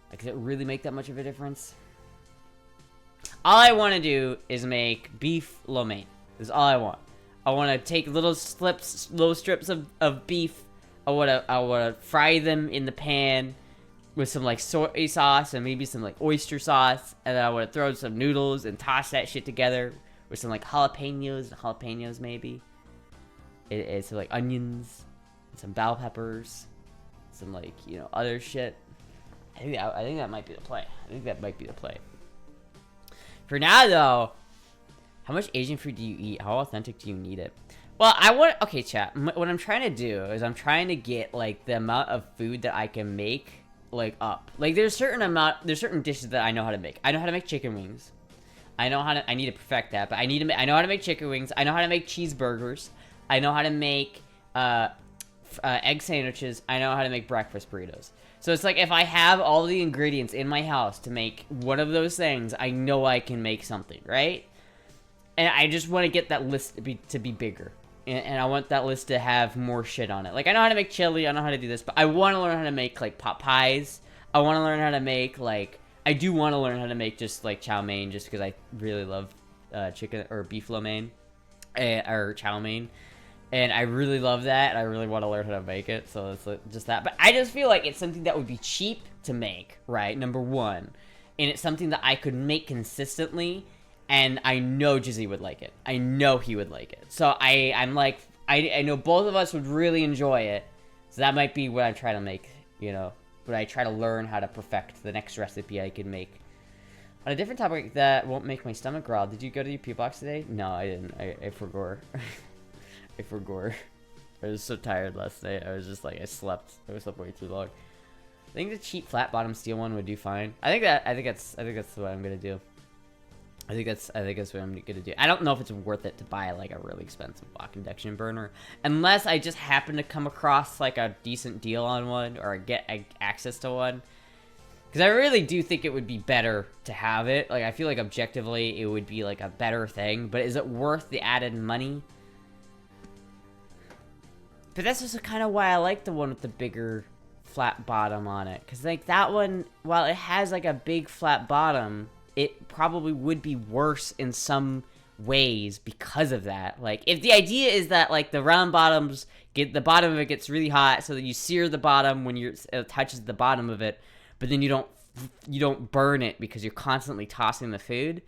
Like, does it really make that much of a difference? All I want to do is make beef lo mein. That's all I want. I want to take little strips of beef. I want to fry them in the pan with some like soy sauce and maybe some like oyster sauce, and then I want to throw some noodles and toss that shit together with some like jalapenos maybe. It's like onions, some bell peppers, some like, you know, other shit. I think that might be the play. I think that might be the play. For now though, how much Asian food do you eat? How authentic do you need it? Well, okay, chat. What I'm trying to do is I'm trying to get like the amount of food that I can make like up. Like there's certain dishes that I know how to make. I know how to make chicken wings. I need to perfect that, but I know how to make chicken wings. I know how to make cheeseburgers. I know how to make egg sandwiches. I know how to make breakfast burritos. So it's like if I have all the ingredients in my house to make one of those things, I know I can make something, right? And I just want to get that list to be bigger. And I want that list to have more shit on it. Like, I know how to make chili, I know how to do this, but I want to learn how to make, like, pot pies. I want to learn how to make, like, I do want to learn how to make just, like, chow mein, just because I really love chicken, or beef lo mein, or chow mein. And I really love that, and I really want to learn how to make it, so it's like, just that. But I just feel like it's something that would be cheap to make, right, number one. And it's something that I could make consistently, and I know Jizzy would like it. I know he would like it. So I'm like, I know both of us would really enjoy it. So that might be what I try to make, you know. When I try to learn how to perfect the next recipe I can make. On a different topic that won't make my stomach growl. Did you go to your pee box today? No, I didn't. I forgot. I forgot. I was so tired last night. I was just like, I slept way too long. I think the cheap flat bottom steel one would do fine. I think that's what I'm gonna do. I think that's what I'm gonna do. I don't know if it's worth it to buy like a really expensive wok induction burner, unless I just happen to come across like a decent deal on one or get access to one. Because I really do think it would be better to have it. Like I feel like objectively it would be like a better thing, but is it worth the added money? But that's just kind of why I like the one with the bigger flat bottom on it. Because like that one, while it has like a big flat bottom, it probably would be worse in some ways because of that. Like, if the idea is that, like, the round bottoms the bottom of it gets really hot so that you sear the bottom when it touches the bottom of it, but then you don't burn it because you're constantly tossing the food.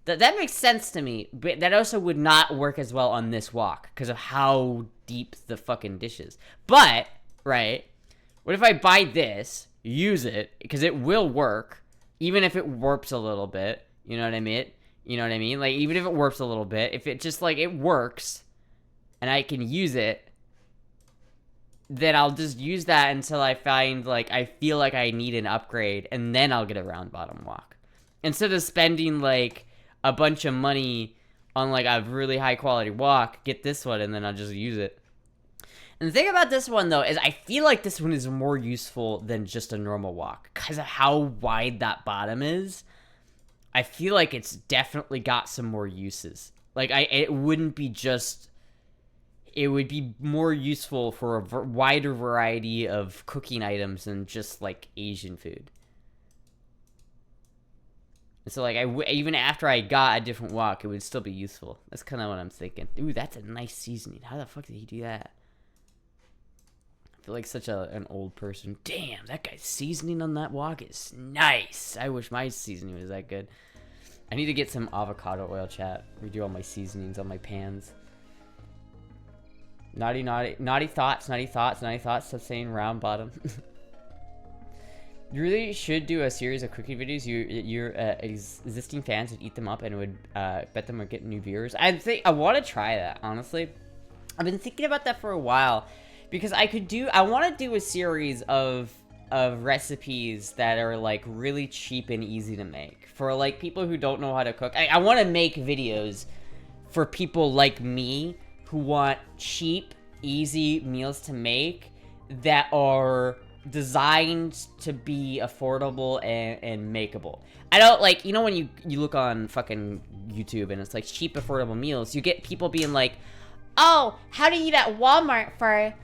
That makes sense to me, but that also would not work as well on this wok because of how deep the fucking dish is. But, right, what if I buy this, use it, because it will work, even if it warps a little bit, you know what I mean? Like, even if it warps a little bit, if it just, like, it works, and I can use it, then I'll just use that until I find, like, I feel like I need an upgrade, and then I'll get a round bottom wok. Instead of spending, like, a bunch of money on, like, a really high quality wok, get this one, and then I'll just use it. And the thing about this one, though, is I feel like this one is more useful than just a normal wok. Because of how wide that bottom is, I feel like it's definitely got some more uses. Like, it wouldn't be just... It would be more useful for a wider variety of cooking items than just, like, Asian food. And so, like, even after I got a different wok, it would still be useful. That's kind of what I'm thinking. Ooh, that's a nice seasoning. How the fuck did he do that? I feel like such an old person. Damn, that guy's seasoning on that wok is nice. I wish my seasoning was that good. I need to get some avocado oil, chat. Redo all my seasonings on my pans. Naughty thoughts. Stop saying round bottom. You really should do a series of cooking videos. Your existing fans would eat them up and would bet them or get new viewers. I want to try that, honestly. I've been thinking about that for a while because I want to do a series of recipes that are like really cheap and easy to make for like people who don't know how to cook. I want to make videos for people like me who want cheap, easy meals to make that are designed to be affordable and makeable. I don't like, you know, when you look on fucking YouTube and it's like cheap, affordable meals, you get people being like, oh, how to eat at Walmart for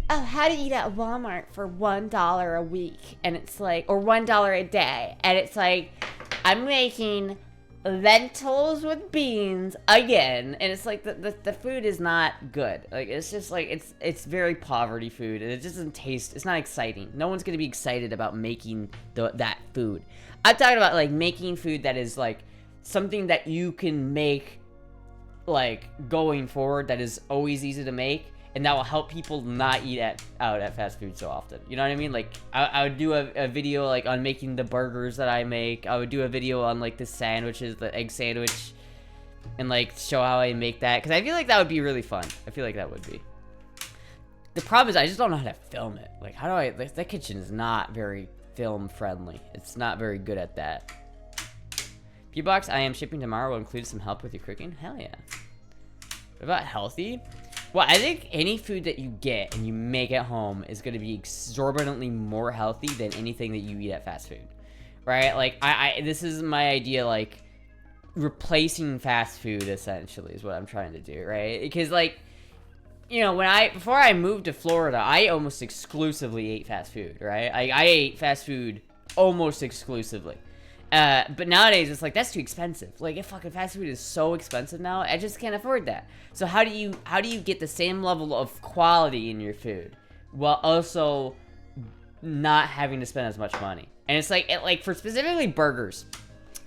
$1 a week, and it's like, or $1 a day, and it's like, I'm making lentils with beans again, and it's like the food is not good. Like, it's just like it's very poverty food, and it just doesn't taste. It's not exciting. No one's gonna be excited about making that food. I'm talking about like making food that is like something that you can make like going forward, that is always easy to make, and that will help people not eat out at fast food so often. You know what I mean? Like, I would do a video, like, on making the burgers that I make. I would do a video on, like, the sandwiches, the egg sandwich, and, like, show how I make that. Because I feel like that would be really fun. I feel like that would be. The problem is I just don't know how to film it. Like, how do I... Like, that kitchen is not very film-friendly. It's not very good at that. P-Box, I am shipping tomorrow. Will include some help with your cooking. Hell yeah. What about healthy? Well, I think any food that you get and you make at home is going to be exorbitantly more healthy than anything that you eat at fast food, right? Like, this is my idea, like, replacing fast food, essentially, is what I'm trying to do, right? Because, like, you know, before I moved to Florida, I almost exclusively ate fast food, right? I ate fast food almost exclusively. But nowadays, it's like, that's too expensive. Like, fucking fast food is so expensive now, I just can't afford that. So how do you get the same level of quality in your food while also not having to spend as much money? And it's like for specifically burgers,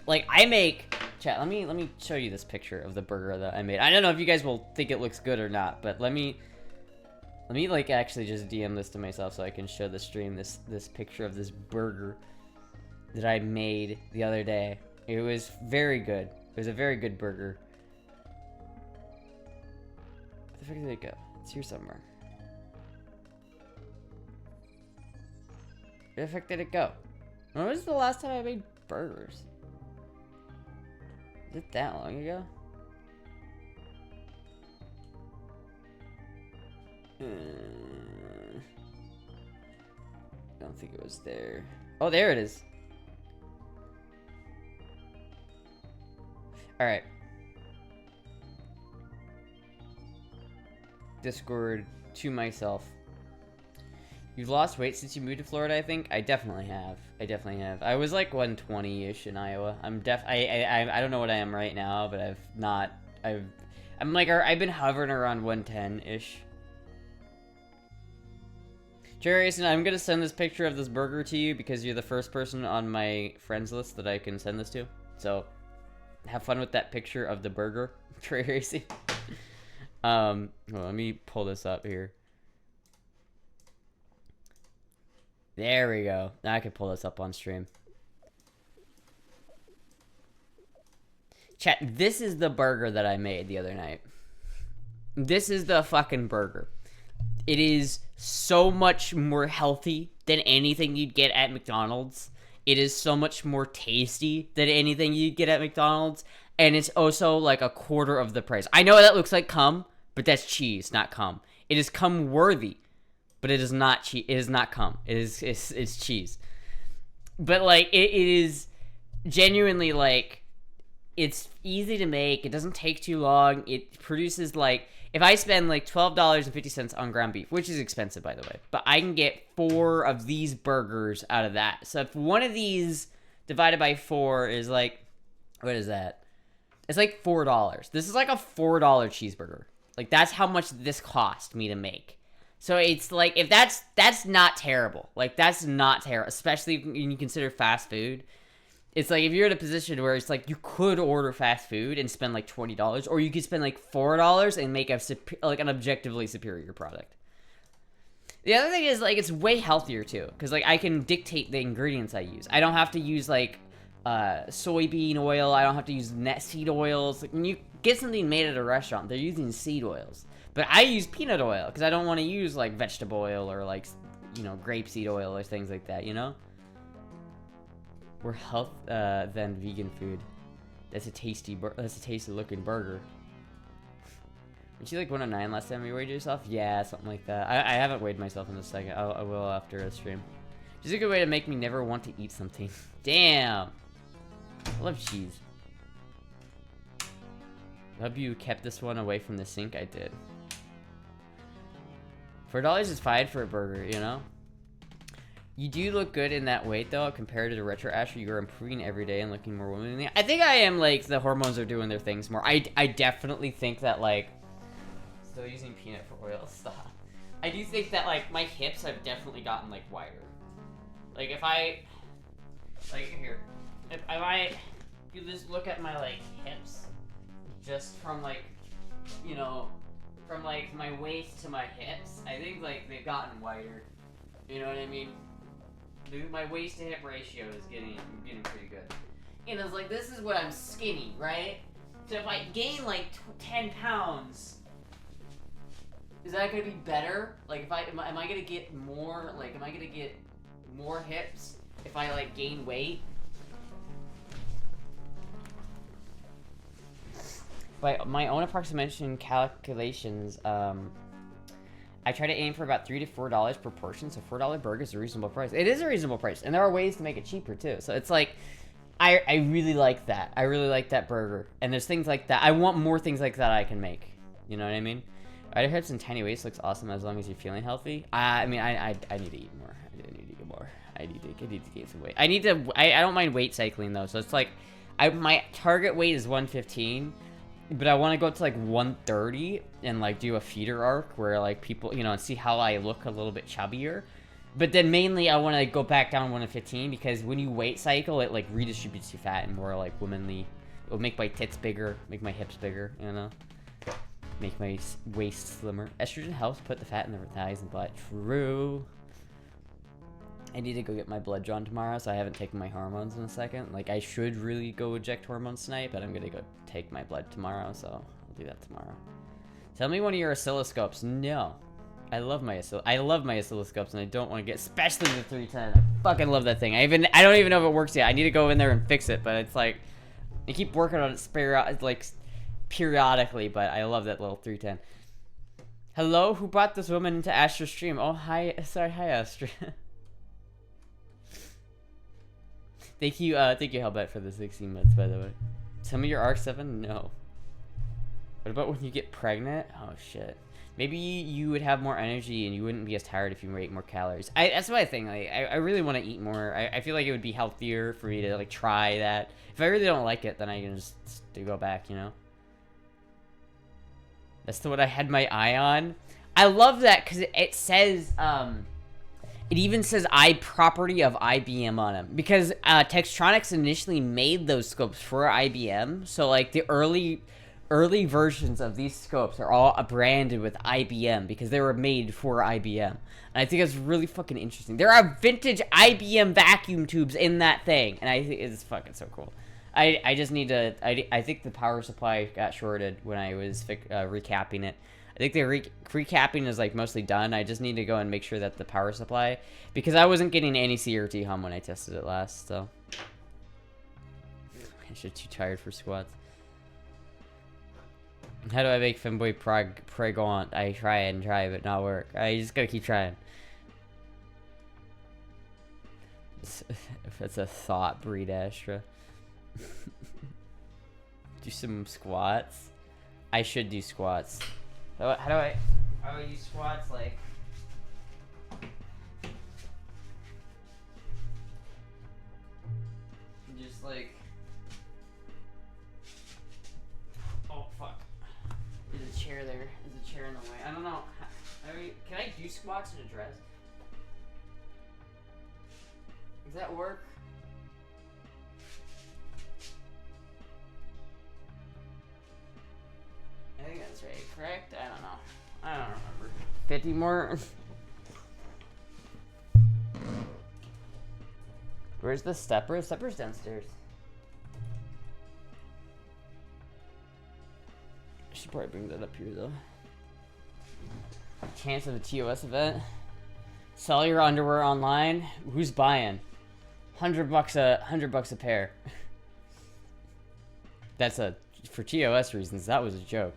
like, I make, chat, let me show you this picture of the burger that I made. I don't know if you guys will think it looks good or not, but let me like actually just DM this to myself so I can show the stream this picture of this burger that I made the other day. It was very good. It was a very good burger. Where the fuck did it go? It's here somewhere. Where the fuck did it go? When was the last time I made burgers? Is it that long ago? I don't think it was there. Oh, there it is. Alright. Discord to myself. You've lost weight since you moved to Florida, I think? I definitely have. I was like 120-ish in Iowa. I don't know what I am right now, but I've been hovering around 110-ish. Jerryson, I'm gonna send this picture of this burger to you because you're the first person on my friends list that I can send this to. So, have fun with that picture of the burger, Trey Racing. Well, let me pull this up here. There we go. Now I can pull this up on stream. Chat, this is the burger that I made the other night. This is the fucking burger. It is so much more healthy than anything you'd get at McDonald's. It is so much more tasty than anything you'd get at McDonald's. And it's also like a quarter of the price. I know that looks like cum, but that's cheese, not cum. It is cum worthy, but it is not cheese. It is not cum. It's cheese. But like it is genuinely like, it's easy to make. It doesn't take too long. It produces like, if I spend like $12.50 on ground beef, which is expensive by the way, but I can get 4 of these burgers out of that. So if one of these divided by 4 is like, what is that? It's like $4. This is like a $4 cheeseburger. Like, that's how much this cost me to make. So it's like, if that's not terrible. Like, that's not terrible, especially when you consider fast food. It's like, if you're in a position where it's like, you could order fast food and spend like $20, or you could spend like $4 and make an objectively superior product. The other thing is, like, it's way healthier too, because like I can dictate the ingredients I use. I don't have to use like soybean oil. I don't have to use net seed oils. Like, when you get something made at a restaurant, they're using seed oils, but I use peanut oil because I don't want to use like vegetable oil or like, you know, grapeseed oil or things like that. You know, we're health than vegan food. That's a tasty looking burger. Weren't you like 109 last time you weighed yourself? Yeah, something like that. I haven't weighed myself in a second. I will after a stream. Just a good way to make me never want to eat something. Damn. I love cheese. I hope you kept this one away from the sink. I did. $4 is fine for a burger, you know? You do look good in that weight, though, compared to the retro Astra. You are improving every day and looking more womanly. I think I am, like, the hormones are doing their things more. I definitely think that, like... Still using peanut for oil. Stop. I do think that, like, my hips have definitely gotten, like, wider. Like, if I... Like, here. If you just look at my, like, hips, just from, like, you know, from, like, my waist to my hips, I think, like, they've gotten wider. You know what I mean? My waist to hip ratio is getting pretty good. And it's like, this is what I'm skinny, right? So if I gain, like, 10 pounds... Is that gonna be better? Like, if am I gonna get more, like, am I gonna get more hips if I, like, gain weight? By my own approximation calculations, I try to aim for about $3 to $4 per portion, so $4 burger is a reasonable price. It is a reasonable price, and there are ways to make it cheaper, too. So it's like, I really like that. I really like that burger. And there's things like that. I want more things like that I can make. You know what I mean? Wider hips and tiny waist looks awesome as long as you're feeling healthy. I mean, I need to eat more. I need to get more. I need to gain some weight. I don't mind weight cycling though. So it's like, my target weight is 115, but I want to go to like 130 and like do a feeder arc where like people, you know, and see how I look a little bit chubbier. But then mainly I want to go back down 115 because when you weight cycle, it like redistributes your fat and more like womanly. It'll make my tits bigger, make my hips bigger, you know? Make my waist slimmer. Estrogen helps put the fat in the thighs and butt. True. I need to go get my blood drawn tomorrow, so I haven't taken my hormones in a second. Like, I should really go inject hormones tonight, but I'm gonna go take my blood tomorrow, so I'll do that tomorrow. Tell me one of your oscilloscopes. No. I love my oscilloscopes, and I don't want to get, especially the 310. I fucking love that thing. I don't even know if it works yet. I need to go in there and fix it, but it's like, I keep working on it periodically, but I love that little 310. Hello, who brought this woman into Astra's stream? Oh, hi, sorry, hi, Astra. thank you, Hellbat, for the 16 months, by the way. Tell me your R7? No. What about when you get pregnant? Oh, shit. Maybe you would have more energy and you wouldn't be as tired if you ate more calories. That's what I think. Like, I really want to eat more. I feel like it would be healthier for me to, like, try that. If I really don't like it, then I can just go back, you know? That's the one I had my eye on. I love that because it says, it even says eye property of IBM on them. Because Textronics initially made those scopes for IBM. So, like, the early versions of these scopes are all branded with IBM because they were made for IBM. And I think that's really fucking interesting. There are vintage IBM vacuum tubes in that thing. And I think it's fucking so cool. I just need to... I think the power supply got shorted when I was recapping it. I think the recapping is like mostly done. I just need to go and make sure that the power supply... Because I wasn't getting any CRT hum when I tested it last, so... I'm just too tired for squats. How do I make femboy pregnant? I try and try, but not work. I just gotta keep trying. If it's a thought, breed Astra. Do some squats. I should do squats. How do I use squats? Like, just like, oh fuck, there's a chair there. There's a chair in the way. I don't know. Can I do squats? address. Does that work? I think that's right, correct? I don't know. I don't remember. 50 more? Where's the stepper? Stepper's downstairs. I should probably bring that up here though. Chance of a TOS event. Sell your underwear online. Who's buying? $100 a pair. That's for TOS reasons. That was a joke.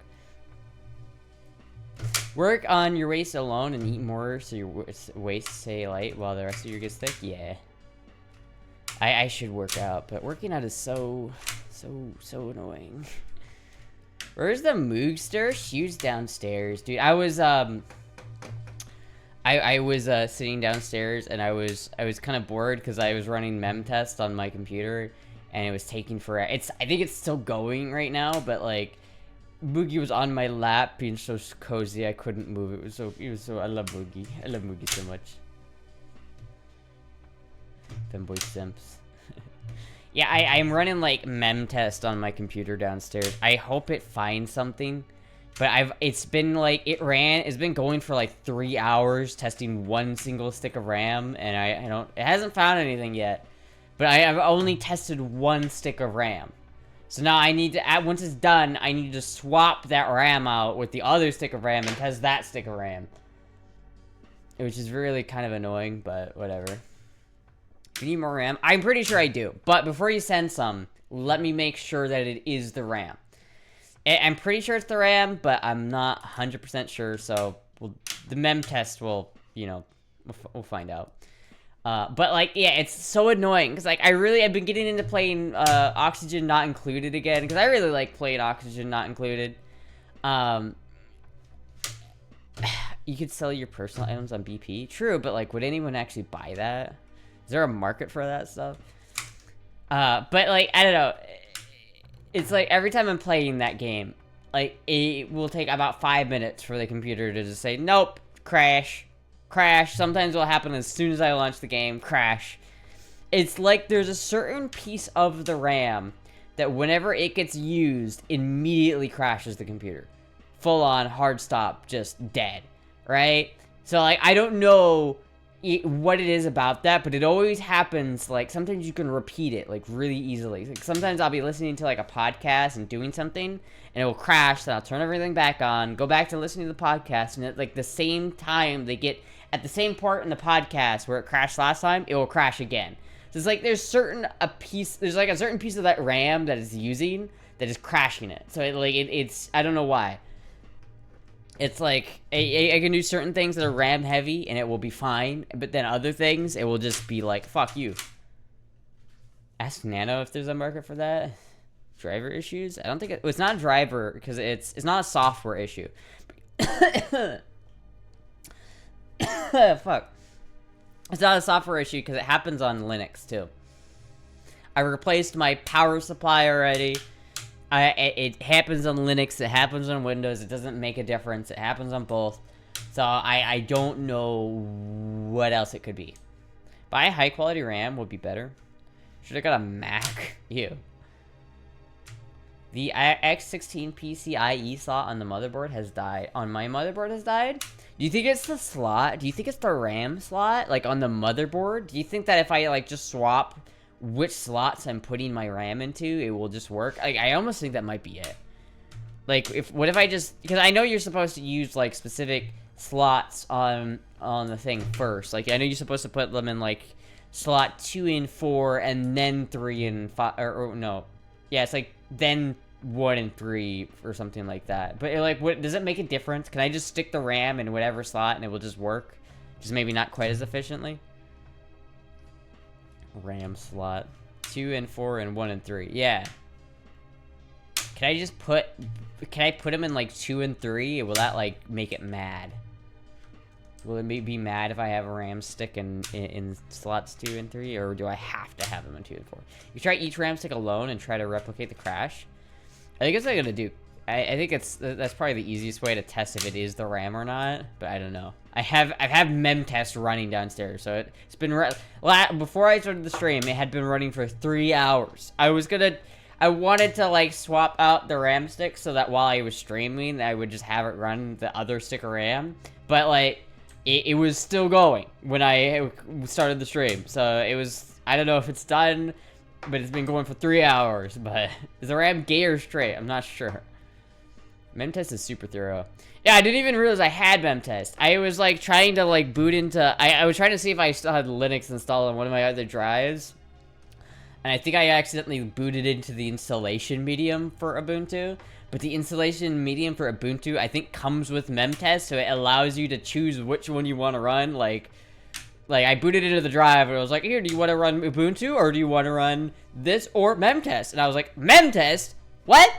Work on your waist alone and eat more so your waist stay light while the rest of you gets thick. Yeah. I should work out, but working out is so annoying. Where's the Moogster? She was downstairs, dude. I was sitting downstairs and I was kind of bored because I was running mem test on my computer and it was taking forever. I think it's still going right now, but like Boogie was on my lap being so cozy I couldn't move. It was so I love Boogie. I love Boogie so much. Femboy simps. Yeah, I'm running like mem test on my computer downstairs. I hope it finds something. But it's been going for like 3 hours testing one single stick of RAM and it hasn't found anything yet. But I've only tested one stick of RAM. So now I need to, once it's done, I need to swap that RAM out with the other stick of RAM and test that stick of RAM. Which is really kind of annoying, but whatever. Do you need more RAM? I'm pretty sure I do. But before you send some, let me make sure that it is the RAM. I'm pretty sure it's the RAM, but I'm not 100% sure, so the mem test will, we'll find out. But, like, yeah, it's so annoying, because, like, I've been getting into playing Oxygen Not Included again, because I really like playing Oxygen Not Included. You could sell your personal items on BP. True, but, like, would anyone actually buy that? Is there a market for that stuff? But, like, I don't know. It's like every time I'm playing that game, like it will take about 5 minutes for the computer to just say, nope, crash, crash. Sometimes it'll happen as soon as I launch the game, crash. It's like there's a certain piece of the RAM that whenever it gets used, immediately crashes the computer. Full on, hard stop, just dead, right? So like, I don't know what it is about that, but it always happens. Like sometimes you can repeat it like really easily. Like sometimes I'll be listening to like a podcast and doing something and it will crash, then I'll turn everything back on, go back to listening to the podcast, and at like the same time they get at the same part in the podcast where it crashed last time, it will crash again. So it's like there's a certain piece of that RAM that is using that is crashing it. So it's I don't know why. It's like, I can do certain things that are RAM heavy and it will be fine, but then other things, it will just be like, fuck you. Ask Nano if there's a market for that. Driver issues? I don't think it's not a driver, because it's not a software issue. Fuck. It's not a software issue because it happens on Linux too. I replaced my power supply already. It happens on Linux, it happens on Windows, it doesn't make a difference, it happens on both. So I don't know what else it could be. Buy high quality RAM would be better. Should have got a Mac. Ew. The X16 PCIe slot on the motherboard has died. On my motherboard has died? Do you think it's the slot? Do you think it's the RAM slot? Like on the motherboard? Do you think that if I like just swap which slots I'm putting my RAM into, it will just work? Like, I almost think that might be it. Like, what if I just, because I know you're supposed to use like specific slots on the thing first. Like, I know you're supposed to put them in like slot 2 and 4 and then 3 and 5, or no. Yeah, it's like then 1 and 3 or something like that. But like, what does it make a difference? Can I just stick the RAM in whatever slot and it will just work? Just maybe not quite as efficiently. RAM slot 2 and 4 and 1 and 3. Yeah. Can I put them in like 2 and 3? Will that like make it mad? Will it be mad if I have a RAM stick in slots 2 and 3, or do I have to have them in 2 and 4? You try each RAM stick alone and try to replicate the crash. I think that's what I'm gonna do. I think that's probably the easiest way to test if it is the RAM or not, but I don't know. I've had mem test running downstairs, so it's been before I started the stream, it had been running for 3 hours. I wanted to like swap out the RAM stick so that while I was streaming, I would just have it run the other stick of RAM, but like it was still going when I started the stream, so it was. I don't know if it's done, but it's been going for 3 hours. But is the RAM gay or straight? I'm not sure. Memtest is super thorough. Yeah, I didn't even realize I had Memtest. I was like trying to like boot into. I was trying to see if I still had Linux installed on one of my other drives, and I think I accidentally booted into the installation medium for Ubuntu. But the installation medium for Ubuntu, I think, comes with Memtest, so it allows you to choose which one you want to run. Like I booted into the drive and I was like, here, do you want to run Ubuntu or do you want to run this or Memtest? And I was like, Memtest? What?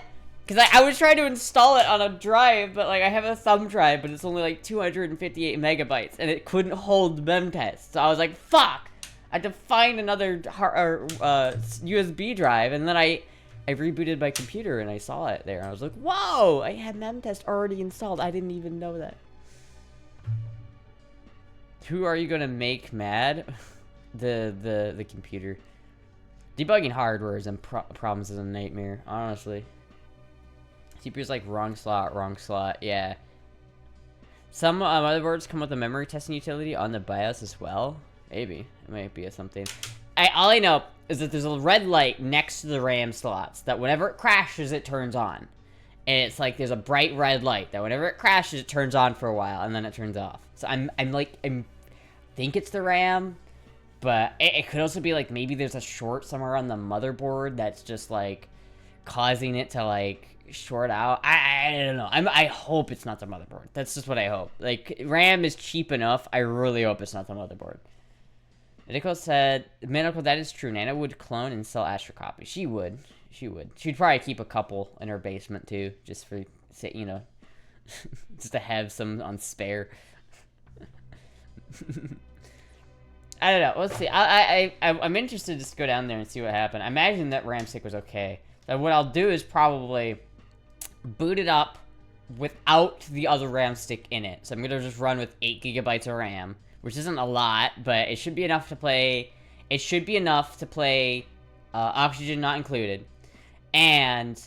Because I was trying to install it on a drive, but like I have a thumb drive, but it's only like 258 megabytes and it couldn't hold Memtest. So I was like, fuck. I had to find another USB drive, and then I rebooted my computer and I saw it there. I was like, whoa, I had Memtest already installed. I didn't even know that. Who are you gonna make mad? The computer. Debugging hardware and problems is a nightmare, honestly. CPU's like wrong slot, yeah. Some motherboards come with a memory testing utility on the BIOS as well. Maybe. It might be something. All I know is that there's a red light next to the RAM slots that whenever it crashes, it turns on. And it's like there's a bright red light that whenever it crashes, it turns on for a while and then it turns off. So I think it's the RAM, but it could also be like maybe there's a short somewhere on the motherboard that's just like causing it to like short out. I don't know. I hope it's not the motherboard. That's just what I hope. Like RAM is cheap enough. I really hope it's not the motherboard. Nicole said, Medical, that is true. Nana would clone and sell Astra copies. She would. She'd probably keep a couple in her basement too, just for, you know, just to have some on spare. I don't know. Let's see. I'm interested to just go down there and see what happened. I imagine that RAM stick was okay. So what I'll do is probably boot it up without the other RAM stick in it. So I'm gonna just run with 8 gigabytes of RAM, which isn't a lot, but it should be enough to play. It should be enough to play Oxygen Not Included, and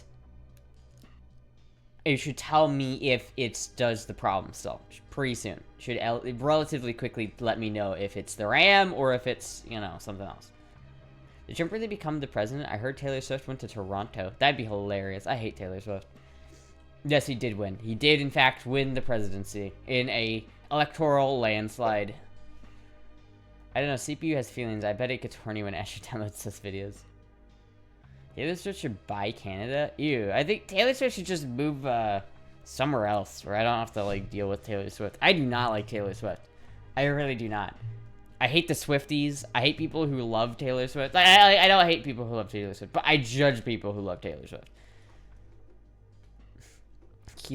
it should tell me if it does the problem still pretty soon. Should relatively quickly let me know if it's the RAM or if it's, you know, something else. Did Trump really become the president? I heard Taylor Swift went to Toronto. That'd be hilarious. I hate Taylor Swift. Yes, he did win. He did, in fact, win the presidency in a electoral landslide. I don't know. CPU has feelings. I bet it gets horny when Asher downloads those videos. Taylor Swift should buy Canada? Ew. I think Taylor Swift should just move somewhere else where I don't have to like deal with Taylor Swift. I do not like Taylor Swift. I really do not. I hate the Swifties. I hate people who love Taylor Swift. I don't hate people who love Taylor Swift, but I judge people who love Taylor Swift.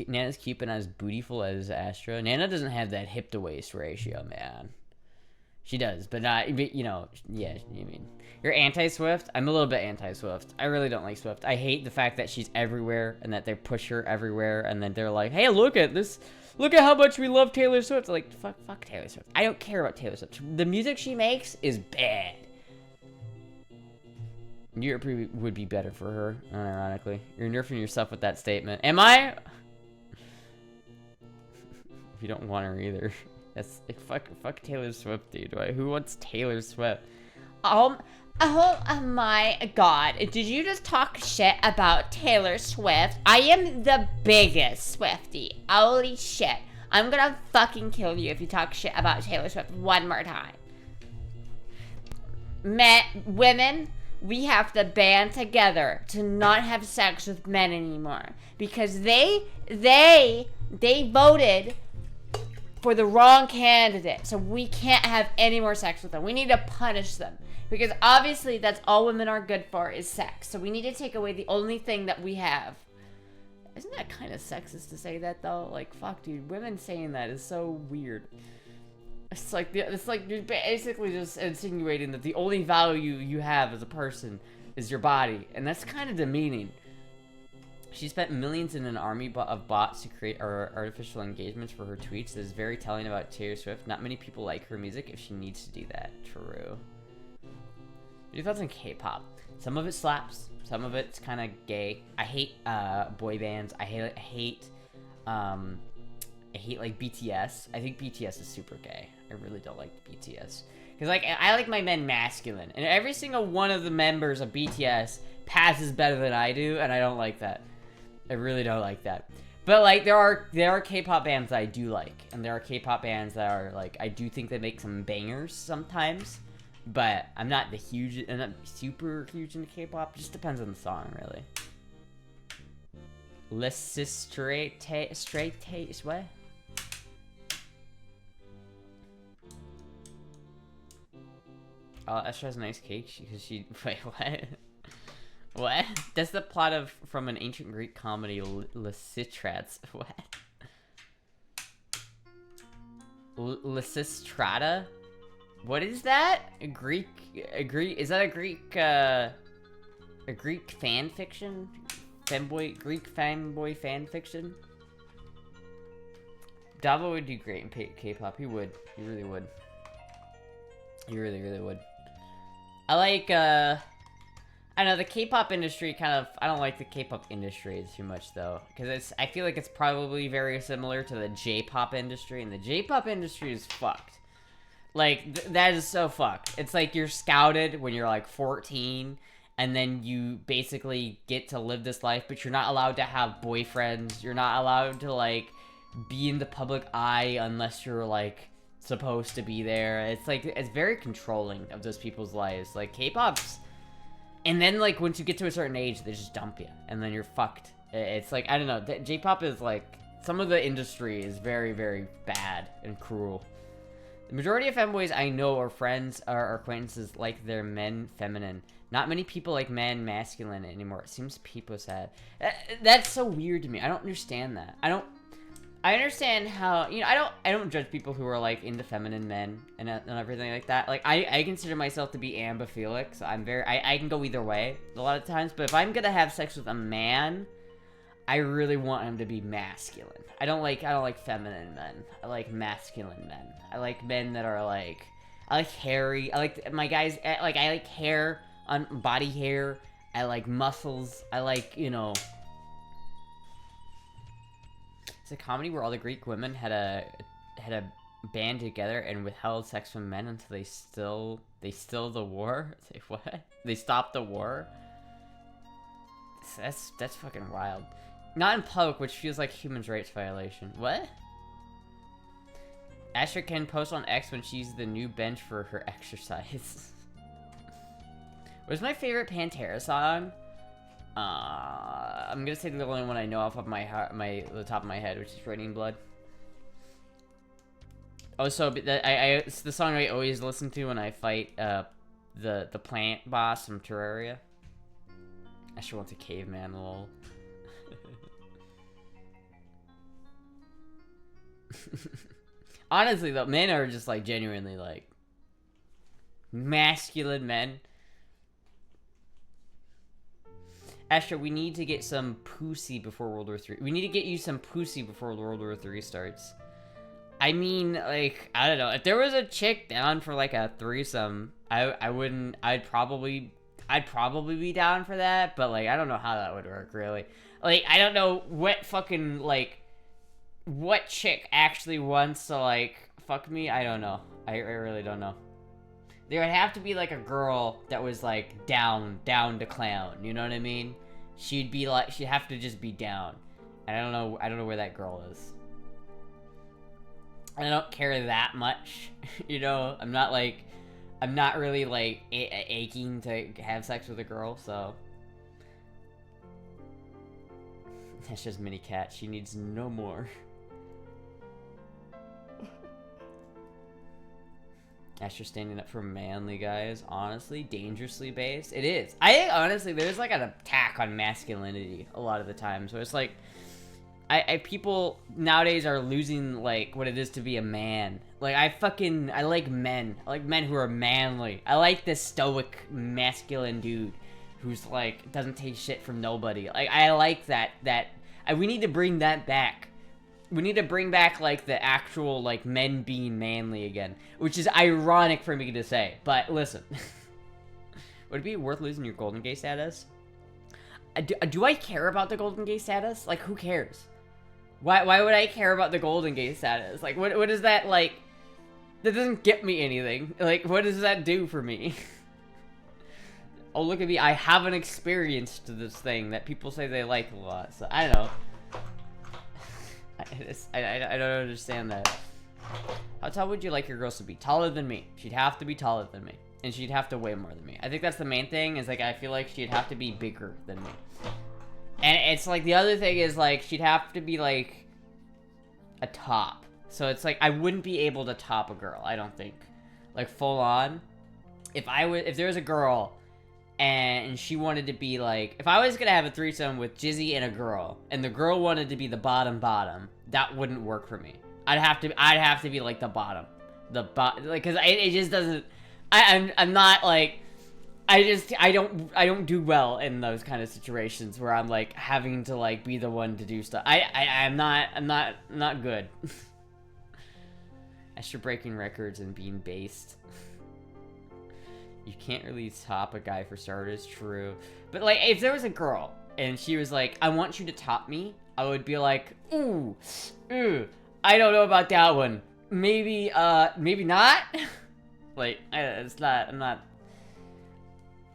Nana's cute but not as bootyful as Astra. Nana doesn't have that hip to waist ratio, man. She does, but not, you know, yeah, you mean. You're anti-Swift? I'm a little bit anti-Swift. I really don't like Swift. I hate the fact that she's everywhere and that they push her everywhere and then they're like, hey, look at this. Look at how much we love Taylor Swift. Like, fuck Taylor Swift. I don't care about Taylor Swift. The music she makes is bad. Europe would be better for her, unironically. You're nerfing yourself with that statement. Am I? If you don't want her either. That's like, fuck Taylor Swift, dude. Who wants Taylor Swift? Oh my god. Did you just talk shit about Taylor Swift? I am the biggest Swiftie. Holy shit. I'm gonna fucking kill you if you talk shit about Taylor Swift one more time. Women, we have to band together to not have sex with men anymore. Because they voted for the wrong candidate. So we can't have any more sex with them. We need to punish them. Because obviously that's all women are good for is sex. So we need to take away the only thing that we have. Isn't that kind of sexist to say that though? Like, fuck dude, women saying that is so weird. It's like you're basically just insinuating that the only value you have as a person is your body. And that's kind of demeaning. She spent millions in an army of bots to create artificial engagements for her tweets. That is very telling about Taylor Swift. Not many people like her music if she needs to do that. True. What are your thoughts on K-pop? Some of it slaps. Some of it's kind of gay. I hate boy bands. I hate like BTS. I think BTS is super gay. I really don't like BTS. Because like I like my men masculine, and every single one of the members of BTS passes better than I do, and I don't like that. I really don't like that. But like there are K-pop bands that I do like, and there are K-pop bands that are like I do think they make some bangers sometimes. But I'm not super huge into K-pop. Just depends on the song, really. Straight what? Oh, Astra has a nice cake because she. Wait, what? What? That's the plot of from an ancient Greek comedy, Lysistrats. What? Lysistrata? What is that? A Greek? Is that a Greek fan fiction? Greek fanboy fan fiction? Davo would do great in K-pop. He would. He really would. He really, really would. I like, I know the K-pop industry kind of, I don't like the K-pop industry too much though. Because I feel like it's probably very similar to the J-pop industry. And the J-pop industry is fucked. Like, that is so fucked. It's like you're scouted when you're like 14. And then you basically get to live this life. But you're not allowed to have boyfriends. You're not allowed to like be in the public eye unless you're like supposed to be there. It's like, it's very controlling of those people's lives. Like K-pop's, and then like once you get to a certain age, they just dump you, and then you're fucked. It's like, I don't know, J-pop is like, some of the industry is very, very bad and cruel. The majority of femboys I know are friends or acquaintances like their men feminine. Not many people like men masculine anymore. It seems people sad. That's so weird to me. I don't understand that. I understand how, you know, I don't judge people who are like into feminine men and everything like that. Like I consider myself to be ambiphilic, so I can go either way a lot of times. But if I'm gonna have sex with a man, I really want him to be masculine. I don't like feminine men. I like masculine men. I like men that are like, I like hairy. I like my guys. I like hair on body hair. I like muscles. I like, you know. It's a comedy where all the Greek women had a band together and withheld sex from men until they still the war. Say what? They stopped the war. That's fucking wild. Not in public, which feels like human rights violation. What? Astra can post on X when she's the new bench for her exercise. What's my favorite Pantera song? I'm gonna say the only one I know off of the top of my head, which is Raining Blood. Oh, so it's the song I always listen to when I fight the plant boss from Terraria. I should want to caveman, lol. Honestly though, men are just like genuinely like masculine men. Astra, we need to get some pussy before World War III. We need to get you some pussy before World War III starts. I mean, like, I don't know. If there was a chick down for like a threesome, I'd probably be down for that, but like I don't know how that would work really. Like I don't know what fucking like what chick actually wants to like fuck me. I don't know. I really don't know. There would have to be like a girl that was like down to clown, you know what I mean? She'd have to just be down. And I don't know where that girl is. I don't care that much, you know? I'm not really like aching to have sex with a girl, so that's just Mini Cat. She needs no more. Astra standing up for manly guys, honestly, dangerously based. It is. I think honestly, there's like an attack on masculinity a lot of the time. So it's like, people nowadays are losing like what it is to be a man. Like I like men. I like men who are manly. I like this stoic masculine dude who's like doesn't take shit from nobody. Like I like that we need to bring that back. We need to bring back like the actual like men being manly again, which is ironic for me to say. But listen, would it be worth losing your Golden Gate status? Do I care about the Golden Gate status? Like, who cares? Why would I care about the Golden Gate status? Like, what is that, like... That doesn't get me anything. Like, what does that do for me? Oh, look at me. I haven't experienced this thing that people say they like a lot. So, I don't know. I don't understand that. How tall would you like your girls to be? Taller than me. She'd have to be taller than me. And she'd have to weigh more than me. I think that's the main thing, is, like, I feel like she'd have to be bigger than me. And it's, like, the other thing is, like, she'd have to be, like, a top. So it's, like, I wouldn't be able to top a girl, I don't think. Like, full on. If there was a girl, and she wanted to be, like... If I was gonna have a threesome with Jizzy and a girl, and the girl wanted to be the bottom, that wouldn't work for me. I'd have to be, like, the bottom. Like, because it just doesn't... I'm not like I don't do well in those kind of situations where I'm like having to like be the one to do stuff. I'm not good. Astra breaking records and being based. You can't really top a guy for starters, true. But like if there was a girl and she was like, I want you to top me, I would be like, ooh, I don't know about that one. Maybe not. Like, it's not, I'm not...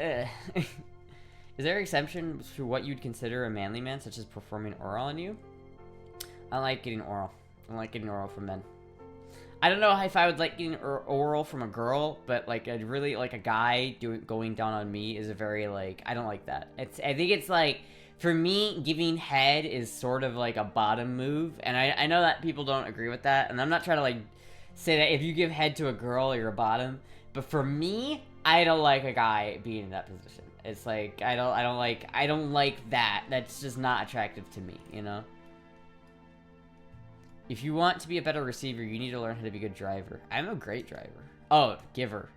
Is there an exception to what you'd consider a manly man, such as performing oral on you? I like getting oral. I like getting oral from men. I don't know if I would like getting oral from a girl, but, like, I'd really, like, a guy going down on me is a very, like, I don't like that. I think it's, like, for me, giving head is sort of, like, a bottom move, and I know that people don't agree with that, and I'm not trying to, like... say that if you give head to a girl, you're a bottom. But for me, I don't like a guy being in that position. It's like I don't like that. That's just not attractive to me, you know? If you want to be a better receiver, you need to learn how to be a good driver. I'm a great driver. Oh, giver.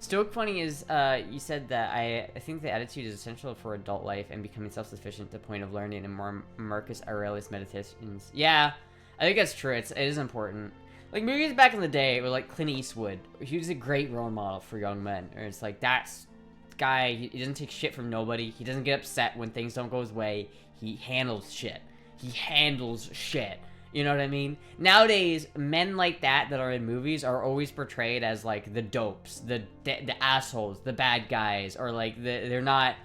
Stoic Funny is, you said that I think the attitude is essential for adult life and becoming self-sufficient to the point of learning in Marcus Aurelius' meditations. Yeah, I think that's true. It is important. Like, movies back in the day, with, like, Clint Eastwood. He was a great role model for young men. Or it's like, that's guy, he doesn't take shit from nobody. He doesn't get upset when things don't go his way. He handles shit. You know what I mean? Nowadays, men like that are in movies are always portrayed as, like, the dopes, the assholes, the bad guys, or, like, they're not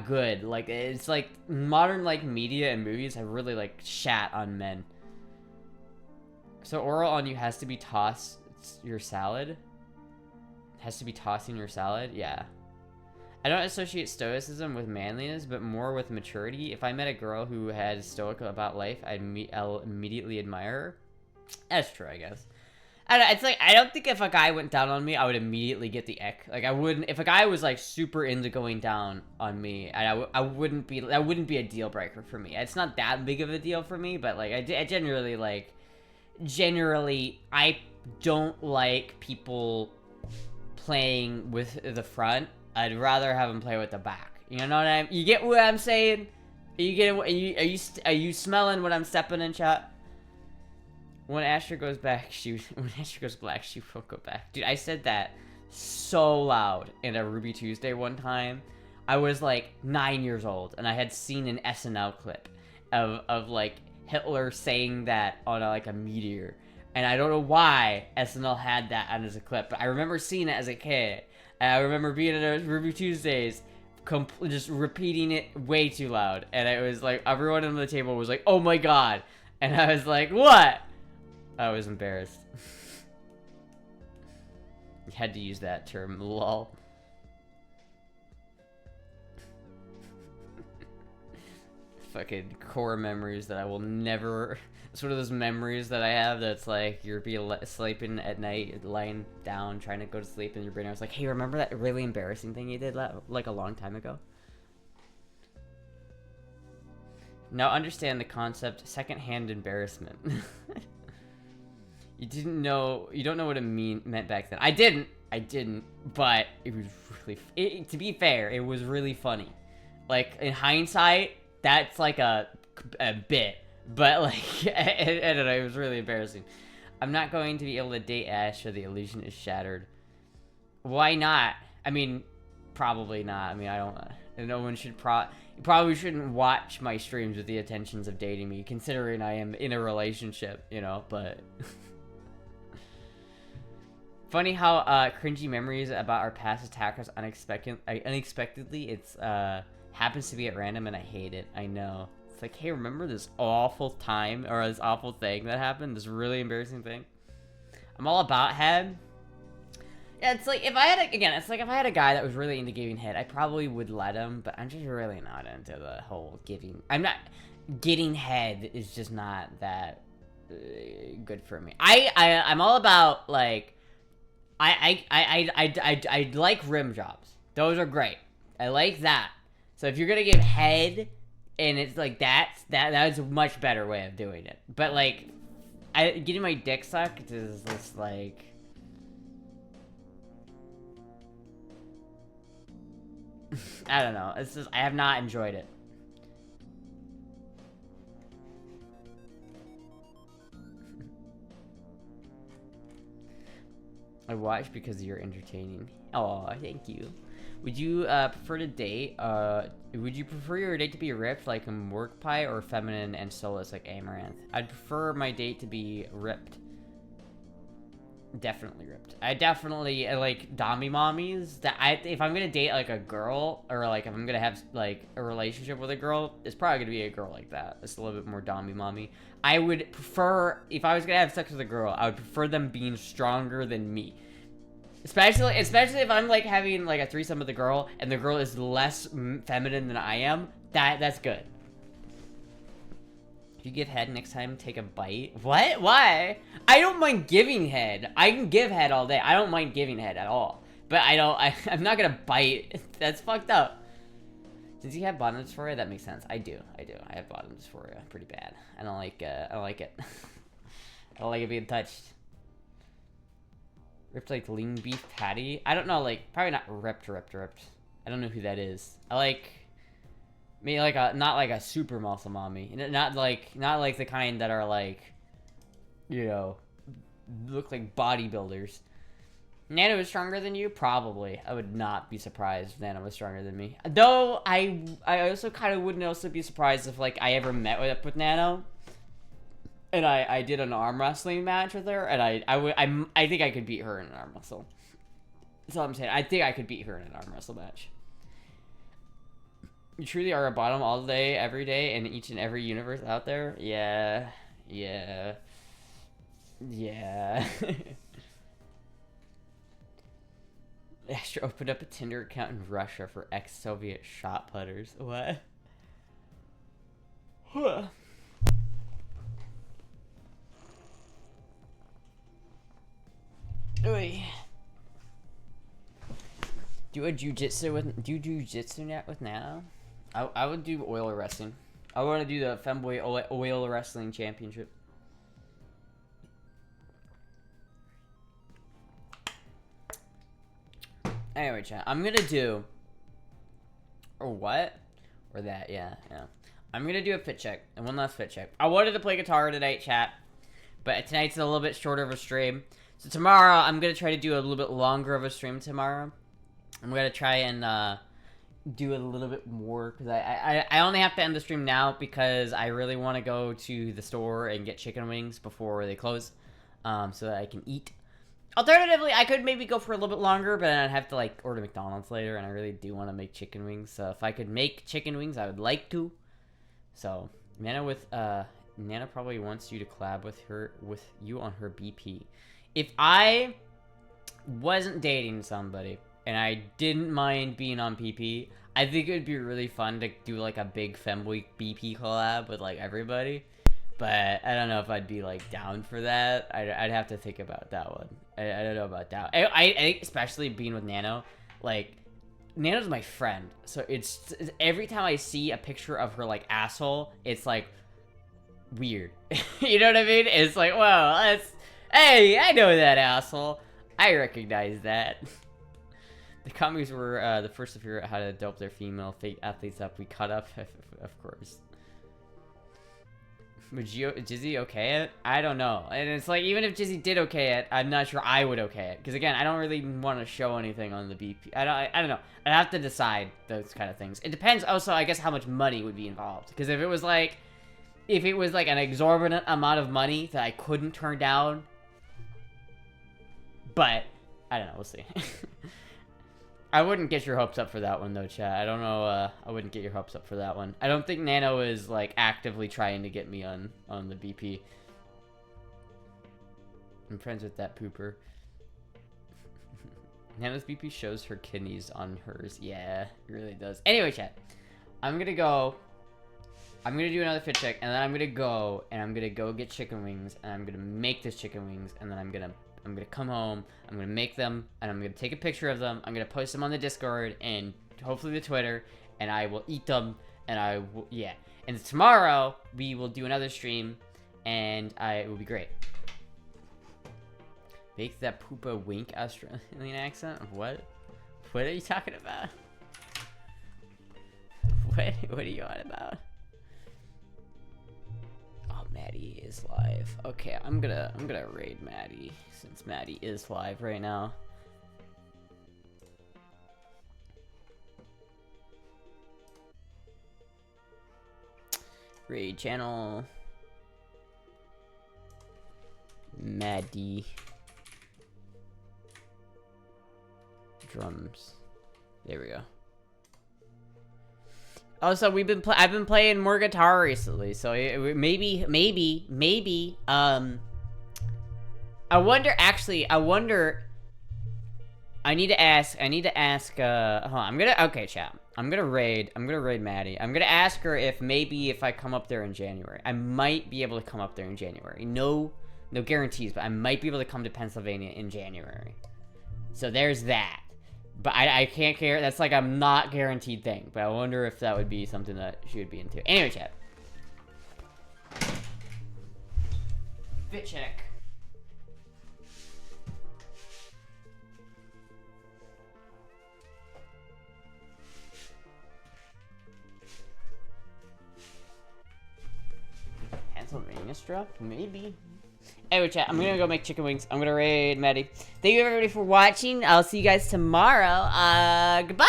good. Like, it's, like, modern, like, media and movies have really, like, shat on men. So oral on you has to be tossed your salad? Has to be tossing your salad? Yeah. I don't associate stoicism with manliness, but more with maturity. If I met a girl who had stoic about life, I'll immediately admire her. That's true, I guess. It's like, I don't think if a guy went down on me, I would immediately get the ick. Like, I wouldn't, if a guy was, like, super into going down on me, that wouldn't be a deal breaker for me. It's not that big of a deal for me, but, like, I generally, like... Generally, I don't like people playing with the front. I'd rather have them play with the back. You know what you get what I'm saying? Are you smelling what I'm stepping in, chat? When Astra goes black, she won't go back. Dude, I said that so loud in a Ruby Tuesday one time. I was like 9 years old, and I had seen an SNL clip of like Hitler saying that on like a meteor, and I don't know why SNL had that on as a clip, but I remember seeing it as a kid, and I remember being at Ruby Tuesdays just repeating it way too loud, and it was like everyone on the table was like, oh my god, and I was like, what? I was embarrassed. You had to use that term, lol. Fucking core memories that I will never... It's one of those memories that I have that's like, you're sleeping at night, lying down, trying to go to sleep, and your brain was like, hey, remember that really embarrassing thing you did like a long time ago? Now understand the concept, secondhand embarrassment. You don't know what it meant back then. I didn't I didn't, but it was really, to be fair, it was really funny. Like, in hindsight, that's like a bit, but like, I don't know, it was really embarrassing. I'm not going to be able to date Astra, the illusion is shattered. Why not? I mean, probably not. I mean, I don't, no one should you probably shouldn't watch my streams with the intentions of dating me, considering I am in a relationship, you know, but... Funny how cringy memories about our past attackers unexpectedly it's happens to be at random and I hate it. I know. It's like, hey, remember this awful time or this awful thing that happened? This really embarrassing thing? I'm all about head. Yeah, it's like if I had it's like if I had a guy that was really into giving head, I probably would let him, but I'm just really not into the whole giving. I'm not getting head is just not that good for me. I'm all about like I like rim jobs. Those are great. I like that. So if you're gonna give head, and it's like that's a much better way of doing it. But like, getting my dick sucked is just like. I don't know. It's just I have not enjoyed it. I watch because you're entertaining. Oh, thank you. Would you prefer to date? Would you prefer your date to be ripped like a work pie or feminine and soulless like Amaranth? I'd prefer my date to be ripped. Definitely ripped. I definitely like dommy mommies. If I'm gonna date like a girl or like if I'm gonna have like a relationship with a girl, it's probably gonna be a girl like that. It's a little bit more dommy mommy. I would prefer if I was gonna have sex with a girl, I would prefer them being stronger than me. Especially if I'm like having like a threesome with a girl and the girl is less feminine than I am. That's good. If you give head next time, take a bite. What? Why? I don't mind giving head. I can give head all day. I don't mind giving head at all. But I'm not gonna bite. That's fucked up. Since you have bottom dysphoria, that makes sense. I do. I have bottom dysphoria. Pretty bad. I don't like it. I don't like it being touched. Ripped like lean beef patty. I don't know, like, probably not ripped. I don't know who that is. I like... Maybe like not like a super muscle mommy. Not like the kind that are like, you know, look like bodybuilders. Nana was stronger than you? Probably. I would not be surprised if Nana was stronger than me. Though I also kind of wouldn't also be surprised if like I ever met up with Nano. And I did an arm wrestling match with her, and I think I could beat her in an arm wrestle. That's all I'm saying. I think I could beat her in an arm wrestle match. You truly are a bottom all day, every day, in each and every universe out there? Yeah. Astra opened up a Tinder account in Russia for ex-Soviet shot putters. What? Oy. Do jujitsu net with Nano? I would do oil wrestling. I want to do the Femboy oil wrestling championship. Anyway, chat, I'm gonna do or what or that, yeah. I'm gonna do a fit check and one last fit check. I wanted to play guitar tonight, chat, but tonight's a little bit shorter of a stream. So tomorrow I'm gonna try to do a little bit longer of a stream tomorrow. I'm gonna try and do a little bit more because I only have to end the stream now because I really want to go to the store and get chicken wings before they close, so that I can eat. Alternatively, I could maybe go for a little bit longer, but then I'd have to like order McDonald's later, and I really do want to make chicken wings. So if I could make chicken wings, I would like to. So Nana probably wants you to collab with you on her BP. If I wasn't dating somebody and I didn't mind being on PP, I think it would be really fun to do like a big Femboy BP collab with like everybody. But I don't know if I'd be like down for that. I'd have to think about that one. I don't know about that. I especially being with Nano, like Nano's my friend, so it's every time I see a picture of her like asshole, it's like weird. You know what I mean? It's like, well, hey, I know that asshole. I recognize that. The comics were the first to figure out how to dope their female fake athletes up. We caught up, of course. Would Jizzy okay it? I don't know. And it's like, even if Jizzy did okay it, I'm not sure I would okay it. Because again, I don't really want to show anything on the BP. I don't know. I'd have to decide those kind of things. It depends also, I guess, how much money would be involved. Because if it was like an exorbitant amount of money that I couldn't turn down. But, I don't know, we'll see. I wouldn't get your hopes up for that one, though, chat. I don't know, I wouldn't get your hopes up for that one. I don't think Nano is, like, actively trying to get me on the BP. I'm friends with that pooper. Nano's BP shows her kidneys on hers. Yeah, it really does. Anyway, chat. I'm gonna go. I'm gonna do another fit check, and then I'm gonna go get chicken wings, and I'm gonna make this chicken wings, and then I'm gonna come home, I'm gonna make them, and I'm gonna take a picture of them, I'm gonna post them on the Discord, and hopefully the Twitter, and I will eat them, and yeah. And tomorrow, we will do another stream, and it will be great. Make that poopa wink Australian accent? What? What are you talking about? What are you on about? Maddie is live. Okay, I'm gonna raid Maddie since Maddie is live right now. Raid channel. Maddie. Drums. There we go. Also, I've been playing more guitar recently, so maybe, I wonder, I need to ask, hold on, okay, chat, I'm gonna raid Maddie. I'm gonna ask her if maybe if I come up there in January, I might be able to come up there in January. No guarantees, but I might be able to come to Pennsylvania in January. So there's that. But I can't care. That's like a not guaranteed thing. But I wonder if that would be something that she would be into. Anyway, chat. Fit check. Pennsylvania strap? Maybe. Anyway, chat, I'm gonna go make chicken wings. I'm gonna raid Maddie. Thank you everybody for watching. I'll see you guys tomorrow. Goodbye!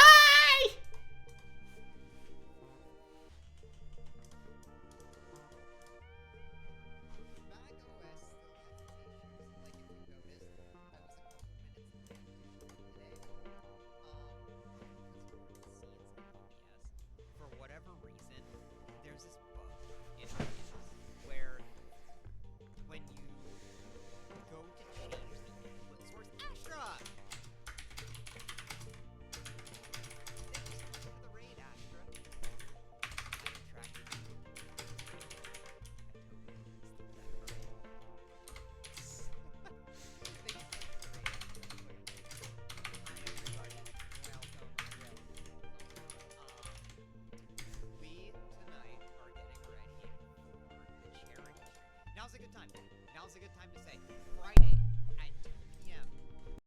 Now's a good time to say Friday.